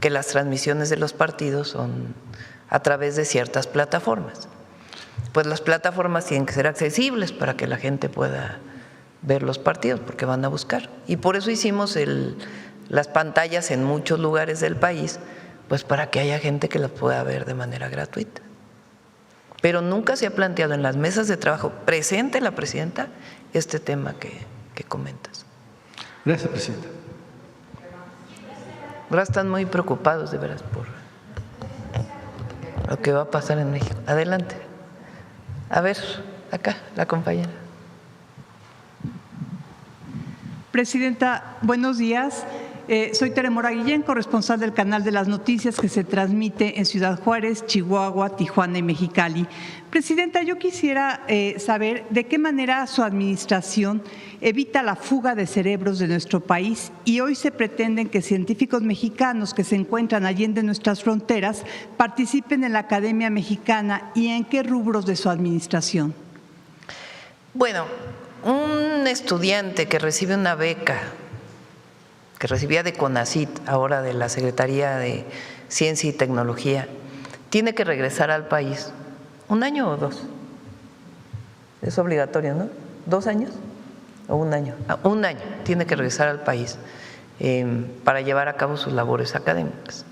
que las transmisiones de los partidos son a través de ciertas plataformas. Pues las plataformas tienen que ser accesibles para que la gente pueda ver los partidos, porque van a buscar. Y por eso hicimos las pantallas en muchos lugares del país, pues para que haya gente que las pueda ver de manera gratuita. Pero nunca se ha planteado en las mesas de trabajo presente la presidenta este tema que comentas. Gracias, presidenta. Ahora están muy preocupados de veras por lo que va a pasar en México. Adelante. A ver, acá, la compañera. Presidenta, buenos días. Soy Tere Mora Guillén, corresponsal del Canal de las Noticias que se transmite en Ciudad Juárez, Chihuahua, Tijuana y Mexicali. Presidenta, yo quisiera saber de qué manera su administración evita la fuga de cerebros de nuestro país y hoy se pretenden que científicos mexicanos que se encuentran allende nuestras fronteras participen en la Academia Mexicana y en qué rubros de su administración. Bueno, un estudiante que recibe una beca que recibía de CONACYT, ahora de la Secretaría de Ciencia y Tecnología, tiene que regresar al país. ¿1 año o 2? Es obligatorio, ¿no? ¿2 años o 1 año? 1 año tiene que regresar al país para llevar a cabo sus labores académicas.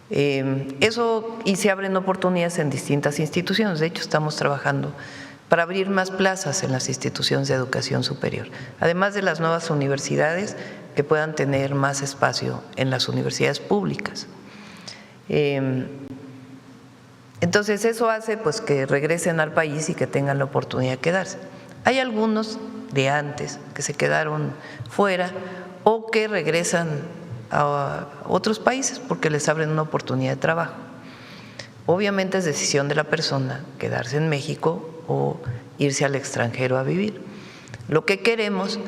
Eso, y se abren oportunidades en distintas instituciones. De hecho, estamos trabajando para abrir más plazas en las instituciones de educación superior, además de las nuevas universidades que puedan tener más espacio en las universidades públicas. Entonces eso hace pues que regresen al país y que tengan la oportunidad de quedarse. Hay algunos de antes que se quedaron fuera o que regresan a otros países porque les abren una oportunidad de trabajo. Obviamente es decisión de la persona quedarse en México o irse al extranjero a vivir. Lo que queremos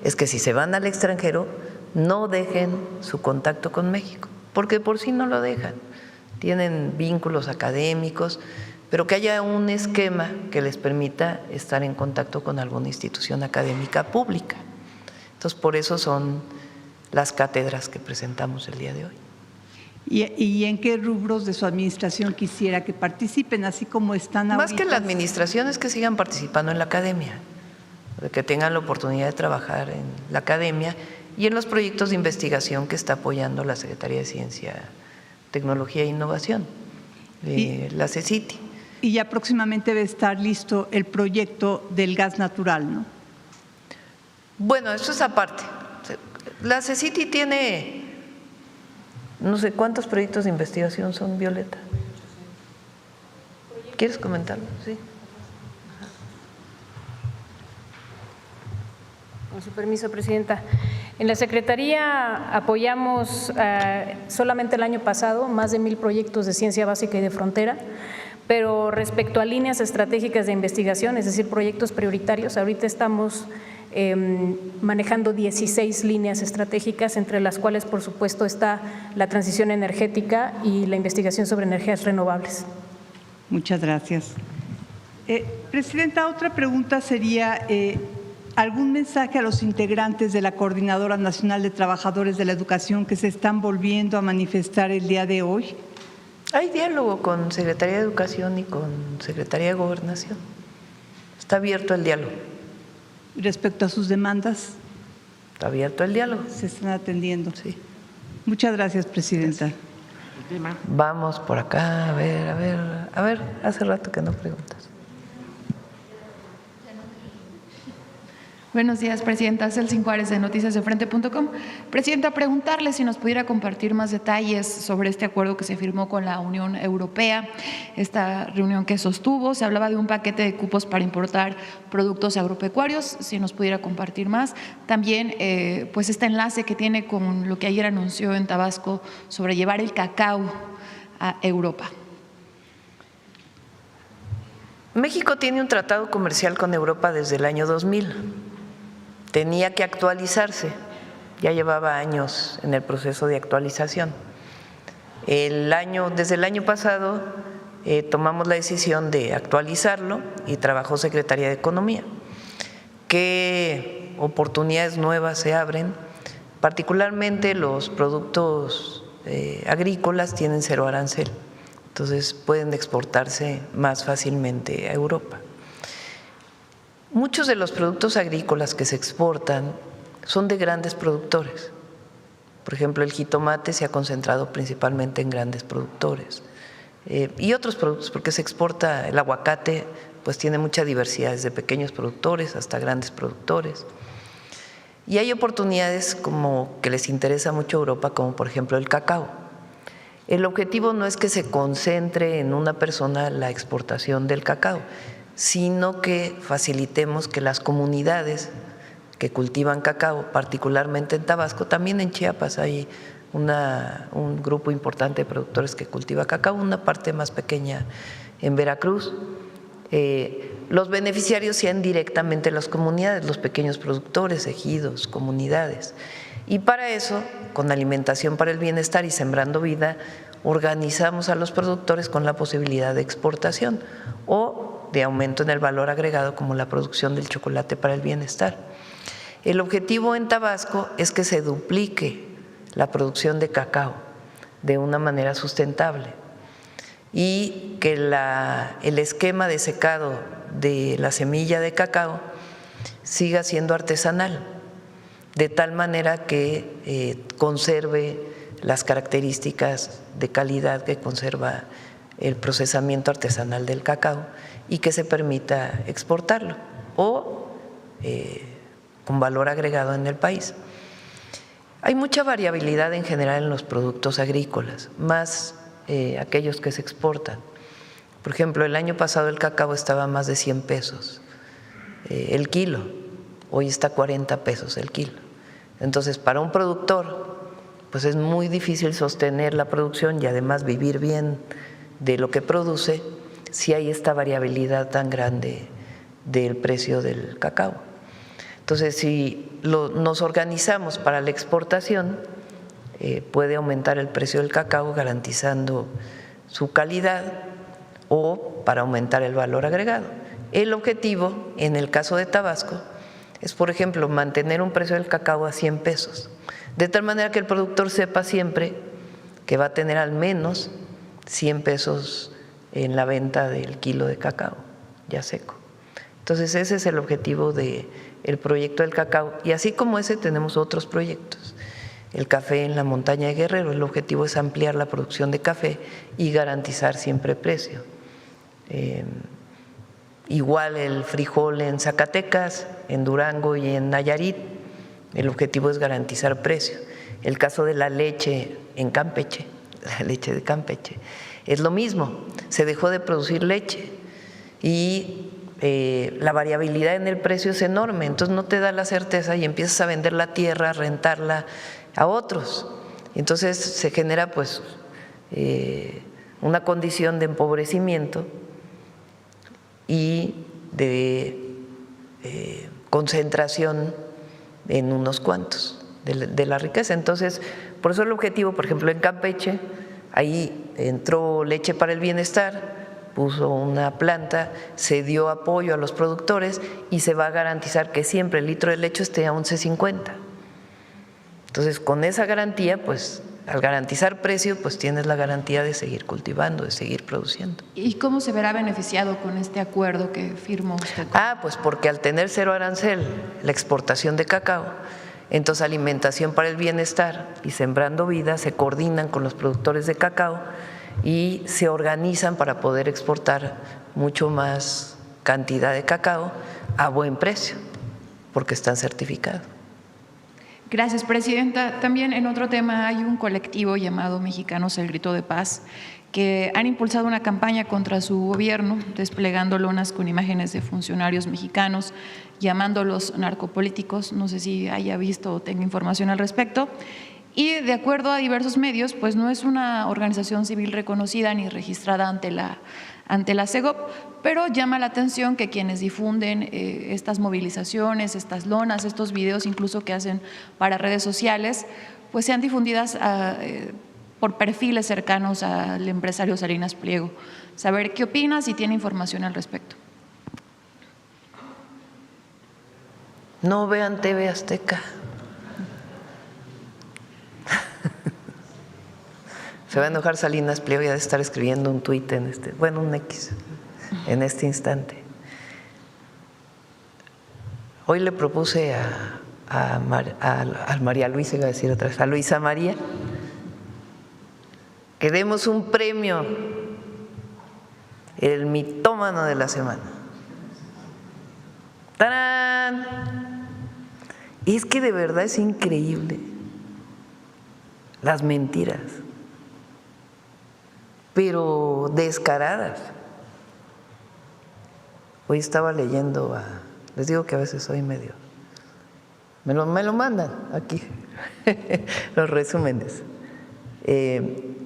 es que si se van al extranjero no dejen su contacto con México, porque por sí no lo dejan. Tienen vínculos académicos, pero que haya un esquema que les permita estar en contacto con alguna institución académica pública. Entonces, por eso son las cátedras que presentamos el día de hoy. ¿Y en qué rubros de su administración quisiera que participen, así como están ahorita? Más que la administración es que sigan participando en la academia, que tengan la oportunidad de trabajar en la academia y en los proyectos de investigación que está apoyando la Secretaría de Ciencia, Tecnología e Innovación, la CECITI. Y ya próximamente debe estar listo el proyecto del gas natural, ¿no? Bueno, eso es aparte. La CECITI tiene no sé cuántos proyectos de investigación son, Violeta. ¿Quieres comentarlo? Sí. Con su permiso, presidenta. En la Secretaría apoyamos solamente el año pasado más de 1,000 proyectos de ciencia básica y de frontera, pero respecto a líneas estratégicas de investigación, es decir, proyectos prioritarios, ahorita estamos manejando 16 líneas estratégicas, entre las cuales, por supuesto, está la transición energética y la investigación sobre energías renovables. Muchas gracias. Presidenta, otra pregunta sería, ¿algún mensaje a los integrantes de la Coordinadora Nacional de Trabajadores de la Educación que se están volviendo a manifestar el día de hoy? Hay diálogo con Secretaría de Educación y con Secretaría de Gobernación. Está abierto el diálogo. Respecto a sus demandas, está abierto el diálogo. Se están atendiendo. Sí. Muchas gracias, presidenta. Gracias. Vamos por acá, a ver, hace rato que no preguntas. Buenos días, presidenta. Celsin Juárez, de noticiasdefrente.com. Presidenta, preguntarle si nos pudiera compartir más detalles sobre este acuerdo que se firmó con la Unión Europea, esta reunión que sostuvo. Se hablaba de un paquete de cupos para importar productos agropecuarios, si nos pudiera compartir más. También, pues, este enlace que tiene con lo que ayer anunció en Tabasco sobre llevar el cacao a Europa. México tiene un tratado comercial con Europa desde el año 2000. Tenía que actualizarse, ya llevaba años en el proceso de actualización. Desde el año pasado tomamos la decisión de actualizarlo y trabajó Secretaría de Economía, que oportunidades nuevas se abren, particularmente los productos agrícolas tienen cero arancel, entonces pueden exportarse más fácilmente a Europa. Muchos de los productos agrícolas que se exportan son de grandes productores. Por ejemplo, el jitomate se ha concentrado principalmente en grandes productores y otros productos, porque se exporta el aguacate, pues tiene mucha diversidad, desde pequeños productores hasta grandes productores. Y hay oportunidades como que les interesa mucho a Europa, como por ejemplo el cacao. El objetivo no es que se concentre en una persona la exportación del cacao, sino que facilitemos que las comunidades que cultivan cacao, particularmente en Tabasco, también en Chiapas hay un grupo importante de productores que cultiva cacao, una parte más pequeña en Veracruz. Los beneficiarios sean directamente las comunidades, los pequeños productores, ejidos, comunidades. Y para eso, con Alimentación para el Bienestar y Sembrando Vida, organizamos a los productores con la posibilidad de exportación o de aumento en el valor agregado, como la producción del chocolate para el bienestar. El objetivo en Tabasco es que se duplique la producción de cacao de una manera sustentable y que el esquema de secado de la semilla de cacao siga siendo artesanal, de tal manera que conserve las características de calidad que conserva el procesamiento artesanal del cacao y que se permita exportarlo o con valor agregado en el país. Hay mucha variabilidad en general en los productos agrícolas, más aquellos que se exportan. Por ejemplo, el año pasado el cacao estaba a más de 100 pesos el kilo, hoy está a 40 pesos el kilo. Entonces, para un productor, pues es muy difícil sostener la producción y además vivir bien de lo que produce si hay esta variabilidad tan grande del precio del cacao. Entonces, si nos organizamos para la exportación, puede aumentar el precio del cacao garantizando su calidad o para aumentar el valor agregado. El objetivo, en el caso de Tabasco, es, por ejemplo, mantener un precio del cacao a 100 pesos, de tal manera que el productor sepa siempre que va a tener al menos 100 pesos en la venta del kilo de cacao ya seco. Entonces, ese es el objetivo del proyecto del cacao, y así como ese tenemos otros proyectos. El café en la montaña de Guerrero, el objetivo es ampliar la producción de café y garantizar siempre precio. Igual el frijol en Zacatecas, en Durango y en Nayarit, el objetivo es garantizar precio. El caso de la leche en Campeche, la leche de Campeche, es lo mismo, se dejó de producir leche y la variabilidad en el precio es enorme, entonces no te da la certeza y empiezas a vender la tierra, a rentarla a otros. Entonces se genera pues una condición de empobrecimiento y de concentración en unos cuantos de la riqueza. Entonces, por eso el objetivo, por ejemplo, en Campeche, ahí entró Leche para el Bienestar, puso una planta, se dio apoyo a los productores y se va a garantizar que siempre el litro de leche esté a 11.50. Entonces, con esa garantía, pues al garantizar precio, pues tienes la garantía de seguir cultivando, de seguir produciendo. ¿Y cómo se verá beneficiado con este acuerdo que firmó usted? Pues porque al tener cero arancel la exportación de cacao, entonces Alimentación para el Bienestar y Sembrando Vida se coordinan con los productores de cacao y se organizan para poder exportar mucho más cantidad de cacao a buen precio, porque están certificados. Gracias, Presidenta. También en otro tema hay un colectivo llamado Mexicanos El Grito de Paz que han impulsado una campaña contra su gobierno, desplegando lonas con imágenes de funcionarios mexicanos, llamándolos narcopolíticos. No sé si haya visto o tenga información al respecto. Y de acuerdo a diversos medios, pues no es una organización civil reconocida ni registrada ante la CEGOP, pero llama la atención que quienes difunden estas movilizaciones, estas lonas, estos videos incluso que hacen para redes sociales, pues sean difundidas por perfiles cercanos al empresario Salinas Pliego. Saber qué opina, si tiene información al respecto. No vean TV Azteca. Se va a enojar Salinas Pliego, ya de estar escribiendo un tuit un X, en este instante. Hoy le propuse a María Luisa, iba a decir otra vez, a Luisa María, que demos un premio, el mitómano de la semana. ¡Tarán! Es que de verdad es increíble las mentiras, pero descaradas. Hoy estaba leyendo les digo que a veces soy medio, me lo mandan aquí, los resúmenes,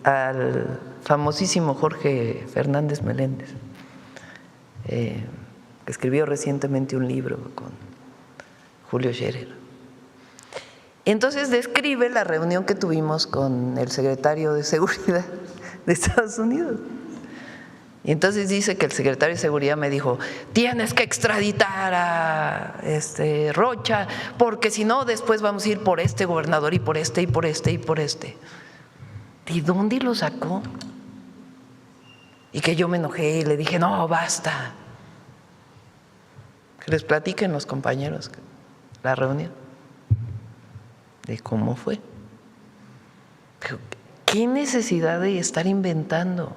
al famosísimo Jorge Fernández Meléndez, que escribió recientemente un libro con Julio Scherer. Entonces describe la reunión que tuvimos con el secretario de Seguridad de Estados Unidos. Y entonces dice que el secretario de Seguridad me dijo: tienes que extraditar a Rocha, porque si no después vamos a ir por este gobernador y por este y por este y por este. ¿De dónde lo sacó? Y que yo me enojé y le dije: no, basta. Que les platiquen los compañeros la reunión de cómo fue. Pero, ¿qué necesidad de estar inventando?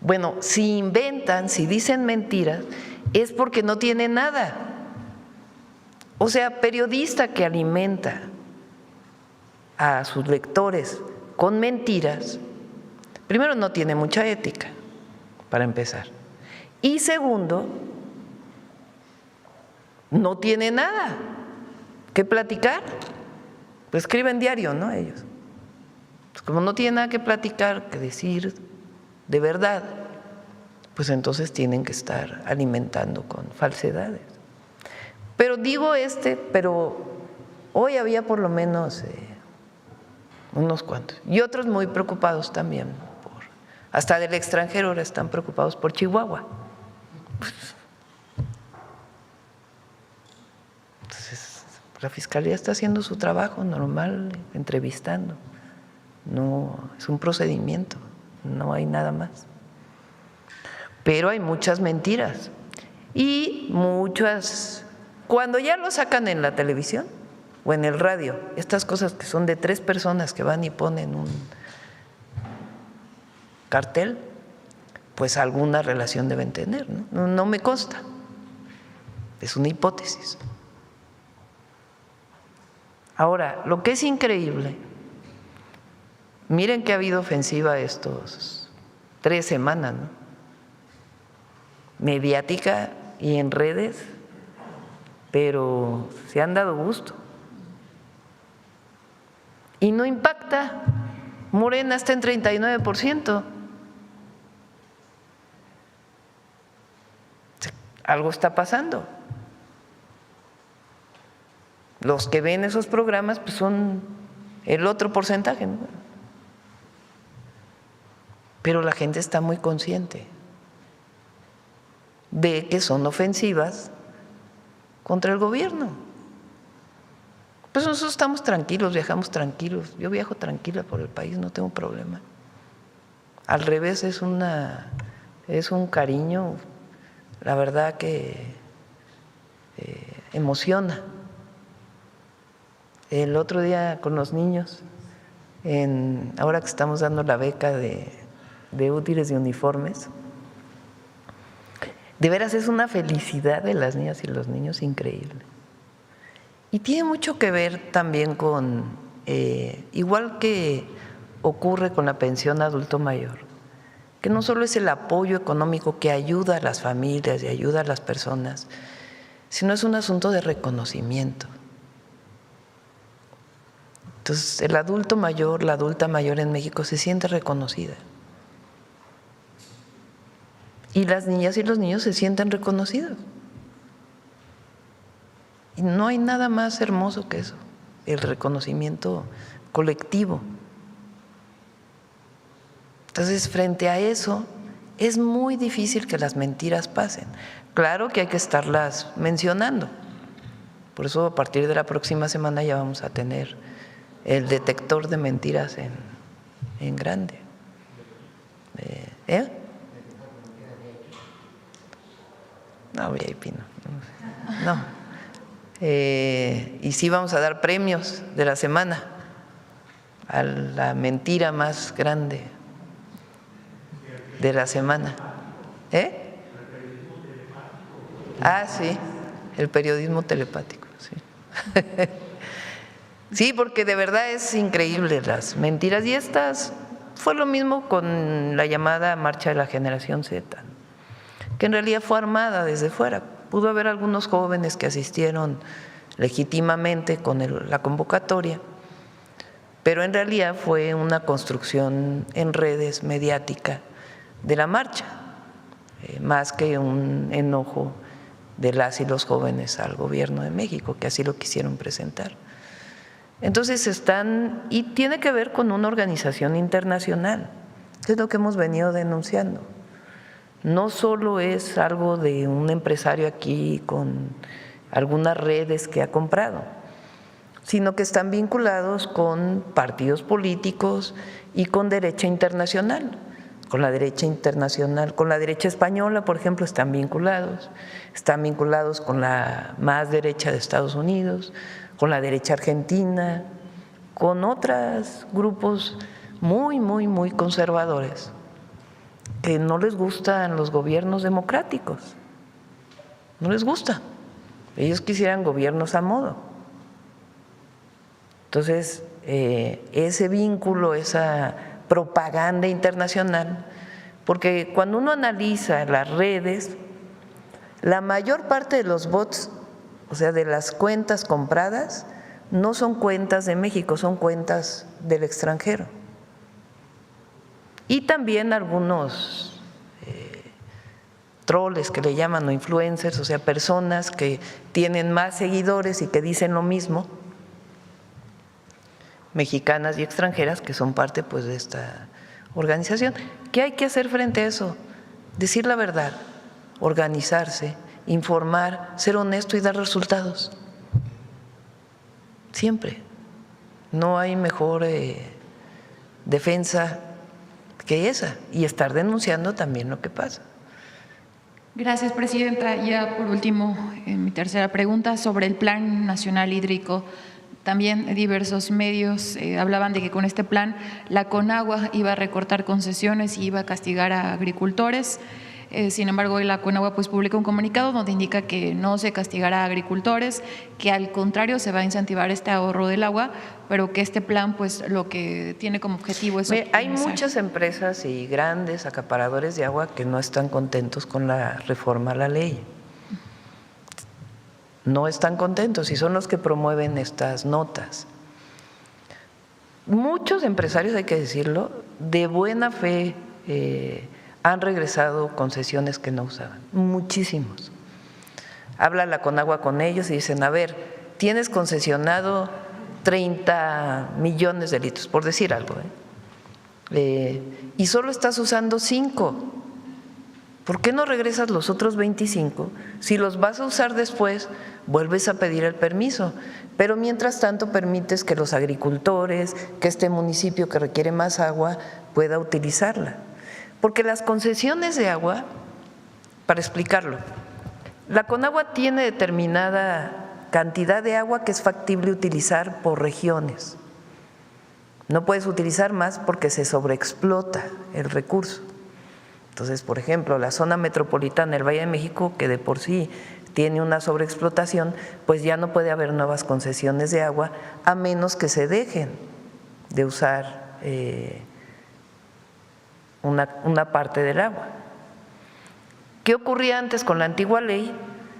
Bueno, si inventan, si dicen mentiras, es porque no tienen nada. O sea, periodista que alimenta a sus lectores con mentiras, primero no tiene mucha ética, para empezar. Y segundo, no tiene nada que platicar. Pues escriben diario, ¿no? Ellos. Pues como no tienen nada que platicar, que decir de verdad, pues entonces tienen que estar alimentando con falsedades. Pero digo pero hoy había por lo menos unos cuantos, y otros muy preocupados también, hasta del extranjero ahora están preocupados por Chihuahua. Entonces, la Fiscalía está haciendo su trabajo normal, entrevistando. No, es un procedimiento. No hay nada más. Pero hay muchas mentiras y muchas, cuando ya lo sacan en la televisión o en el radio, estas cosas que son de 3 personas que van y ponen un cartel, pues alguna relación deben tener, ¿no? No me consta, es una hipótesis. Ahora, lo que es increíble, miren que ha habido ofensiva estos 3 semanas, ¿no? Mediática y en redes, pero se han dado gusto. Y no impacta. Morena está en 39%. Algo está pasando. Los que ven esos programas pues son el otro porcentaje, ¿no? Pero la gente está muy consciente de que son ofensivas contra el gobierno. Pues nosotros estamos tranquilos, viajamos tranquilos. Yo viajo tranquila por el país, no tengo problema. Al revés, es un cariño, la verdad que emociona. El otro día con los niños, ahora que estamos dando la beca de útiles y uniformes, de veras es una felicidad de las niñas y los niños increíble. Y tiene mucho que ver también con, igual que ocurre con la pensión adulto mayor, que no solo es el apoyo económico que ayuda a las familias y ayuda a las personas, sino es un asunto de reconocimiento. Entonces, el adulto mayor, la adulta mayor en México se siente reconocida. Y las niñas y los niños se sienten reconocidos. Y no hay nada más hermoso que eso, el reconocimiento colectivo. Entonces, frente a eso, es muy difícil que las mentiras pasen. claro que hay que estarlas mencionando. Por eso a partir de la próxima semana ya vamos a tener el detector de mentiras en grande. No, VIP no. Y sí vamos a dar premios de la semana a la mentira más grande de la semana. Sí, el periodismo telepático, sí. Sí, porque de verdad es increíble las mentiras. Y estas fue lo mismo con la llamada Marcha de la Generación Z, que en realidad fue armada desde fuera. Pudo haber algunos jóvenes que asistieron legítimamente con la convocatoria, pero en realidad fue una construcción en redes mediática de la marcha, más que un enojo de las y los jóvenes al gobierno de México, que así lo quisieron presentar. Entonces y tiene que ver con una organización internacional, que es lo que hemos venido denunciando. No solo es algo de un empresario aquí con algunas redes que ha comprado, sino que están vinculados con partidos políticos y con derecha internacional. Con la derecha internacional, con la derecha española, por ejemplo, están vinculados con la más derecha de Estados Unidos, con la derecha argentina, con otros grupos muy, muy, muy conservadores que no les gustan los gobiernos democráticos, no les gusta. Ellos quisieran gobiernos a modo. Entonces, ese vínculo, esa propaganda internacional, porque cuando uno analiza las redes, la mayor parte de los bots, o sea, de las cuentas compradas, no son cuentas de México, son cuentas del extranjero. Y también algunos troles que le llaman, o influencers, o sea, personas que tienen más seguidores y que dicen lo mismo, mexicanas y extranjeras, que son parte pues de esta organización. ¿Qué hay que hacer frente a eso? Decir la verdad, organizarse, informar, ser honesto y dar resultados. Siempre. No hay mejor defensa que esa, y estar denunciando también lo que pasa. Gracias, presidenta. Ya por último, mi tercera pregunta sobre el Plan Nacional Hídrico. También diversos medios hablaban de que con este plan la Conagua iba a recortar concesiones y iba a castigar a agricultores. Sin embargo, hoy la Conagua pues publica un comunicado donde indica que no se castigará a agricultores, que al contrario se va a incentivar este ahorro del agua, pero que este plan pues lo que tiene como objetivo es… Hay muchas empresas y grandes acaparadores de agua que no están contentos con la reforma a la ley. No están contentos y son los que promueven estas notas. Muchos empresarios, hay que decirlo, de buena fe han regresado concesiones que no usaban, muchísimos. Habla la Conagua con ellos y dicen, a ver, tienes concesionado 30 millones de litros, por decir algo, y solo estás usando 5. ¿Por qué no regresas los otros 25? Si los vas a usar después, vuelves a pedir el permiso, pero mientras tanto permites que los agricultores, que este municipio que requiere más agua pueda utilizarla. Porque las concesiones de agua, para explicarlo, la Conagua tiene determinada cantidad de agua que es factible utilizar por regiones. No puedes utilizar más porque se sobreexplota el recurso. Entonces, por ejemplo, la zona metropolitana del Valle de México, que de por sí tiene una sobreexplotación, pues ya no puede haber nuevas concesiones de agua a menos que se dejen de usar una parte del agua. ¿Qué ocurría antes con la antigua ley?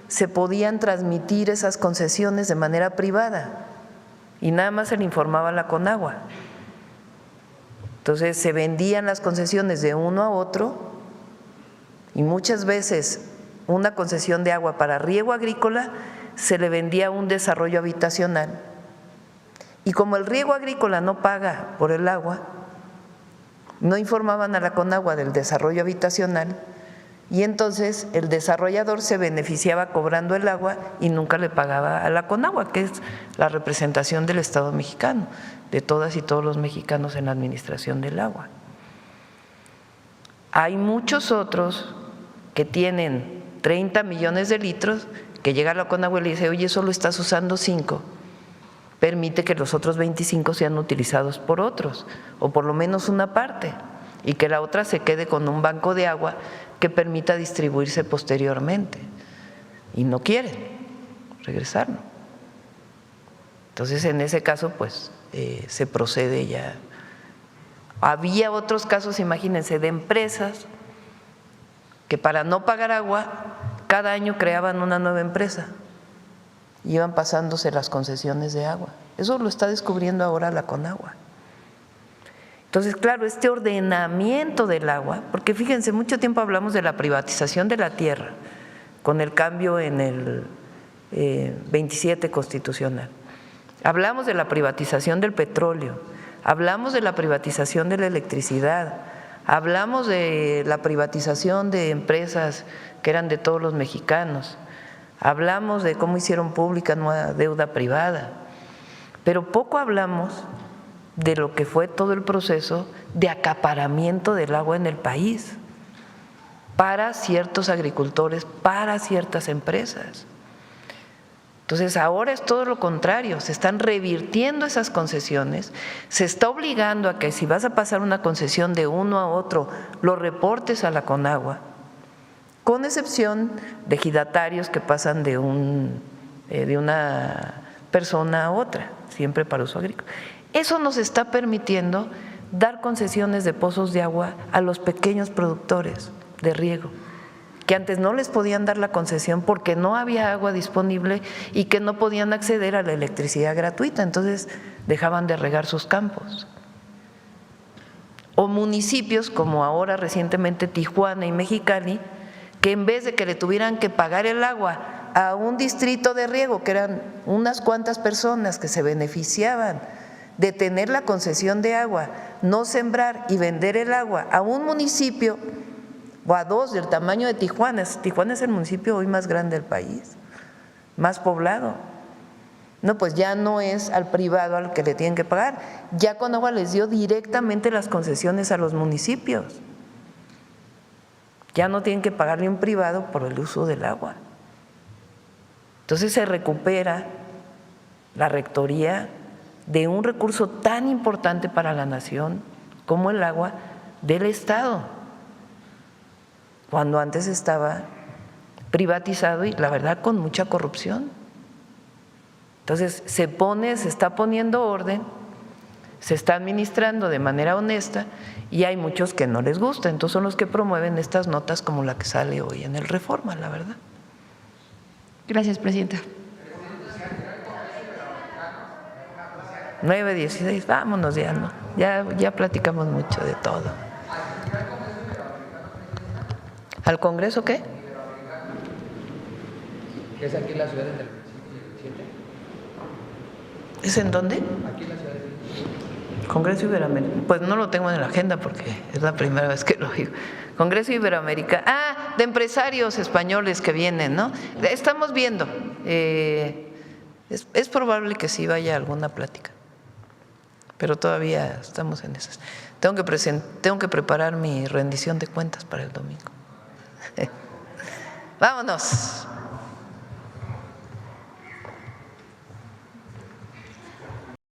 Se podían transmitir esas concesiones de manera privada y nada más se le informaba a la Conagua. Entonces se vendían las concesiones de uno a otro y muchas veces una concesión de agua para riego agrícola se le vendía a un desarrollo habitacional. Y como el riego agrícola no paga por el agua, no informaban a la Conagua del desarrollo habitacional Y entonces el desarrollador se beneficiaba cobrando el agua y nunca le pagaba a la Conagua, que es la representación del Estado mexicano, de todas y todos los mexicanos en la administración del agua. Hay muchos otros que tienen 30 millones de litros, que llega a la Conagua y le dice, oye, solo estás usando 5, permite que los otros 25 sean utilizados por otros, o por lo menos una parte, y que la otra se quede con un banco de agua que permita distribuirse posteriormente. Y no quieren regresarlo. Entonces, en ese caso, pues, se procede ya. Había otros casos, imagínense, de empresas que para no pagar agua, cada año creaban una nueva empresa. Iban pasándose las concesiones de agua. Eso lo está descubriendo ahora la Conagua. Entonces, claro, este ordenamiento del agua, porque fíjense, mucho tiempo hablamos de la privatización de la tierra, con el cambio en el 27 constitucional. Hablamos de la privatización del petróleo, hablamos de la privatización de la electricidad, hablamos de la privatización de empresas que eran de todos los mexicanos, hablamos de cómo hicieron pública nueva deuda privada, pero poco hablamos de lo que fue todo el proceso de acaparamiento del agua en el país para ciertos agricultores, para ciertas empresas. Entonces ahora es todo lo contrario, se están revirtiendo esas concesiones, se está obligando a que si vas a pasar una concesión de uno a otro, lo reportes a la Conagua, con excepción de ejidatarios que pasan de una persona a otra, siempre para uso agrícola. Eso nos está permitiendo dar concesiones de pozos de agua a los pequeños productores de riego, que antes no les podían dar la concesión porque no había agua disponible y que no podían acceder a la electricidad gratuita, entonces dejaban de regar sus campos. O municipios como ahora recientemente Tijuana y Mexicali, que en vez de que le tuvieran que pagar el agua a un distrito de riego, que eran unas cuantas personas que se beneficiaban de tener la concesión de agua, no sembrar y vender el agua a un municipio o a dos del tamaño de Tijuana. Tijuana es el municipio hoy más grande del país, más poblado. No, pues ya no es al privado al que le tienen que pagar, ya Conagua les dio directamente las concesiones a los municipios. Ya no tienen que pagarle a un privado por el uso del agua. Entonces se recupera la rectoría de un recurso tan importante para la nación como el agua del Estado, cuando antes estaba privatizado y la verdad con mucha corrupción. Entonces se está poniendo orden, se está administrando de manera honesta y hay muchos que no les gusta, entonces son los que promueven estas notas como la que sale hoy en el Reforma, la verdad. Gracias, presidenta. 9:16, vámonos ya, ¿no? Ya platicamos mucho de todo. ¿Al Congreso qué? ¿Es aquí en la ciudad del 7? ¿Es en dónde? Aquí en la ciudad del Congreso Iberoamericano. Pues no lo tengo en la agenda porque es la primera vez que lo digo. Congreso Iberoamericano. De empresarios españoles que vienen, ¿no? Estamos viendo. Es probable que sí vaya alguna plática, pero todavía estamos en esas. Tengo que preparar mi rendición de cuentas para el domingo. Vámonos.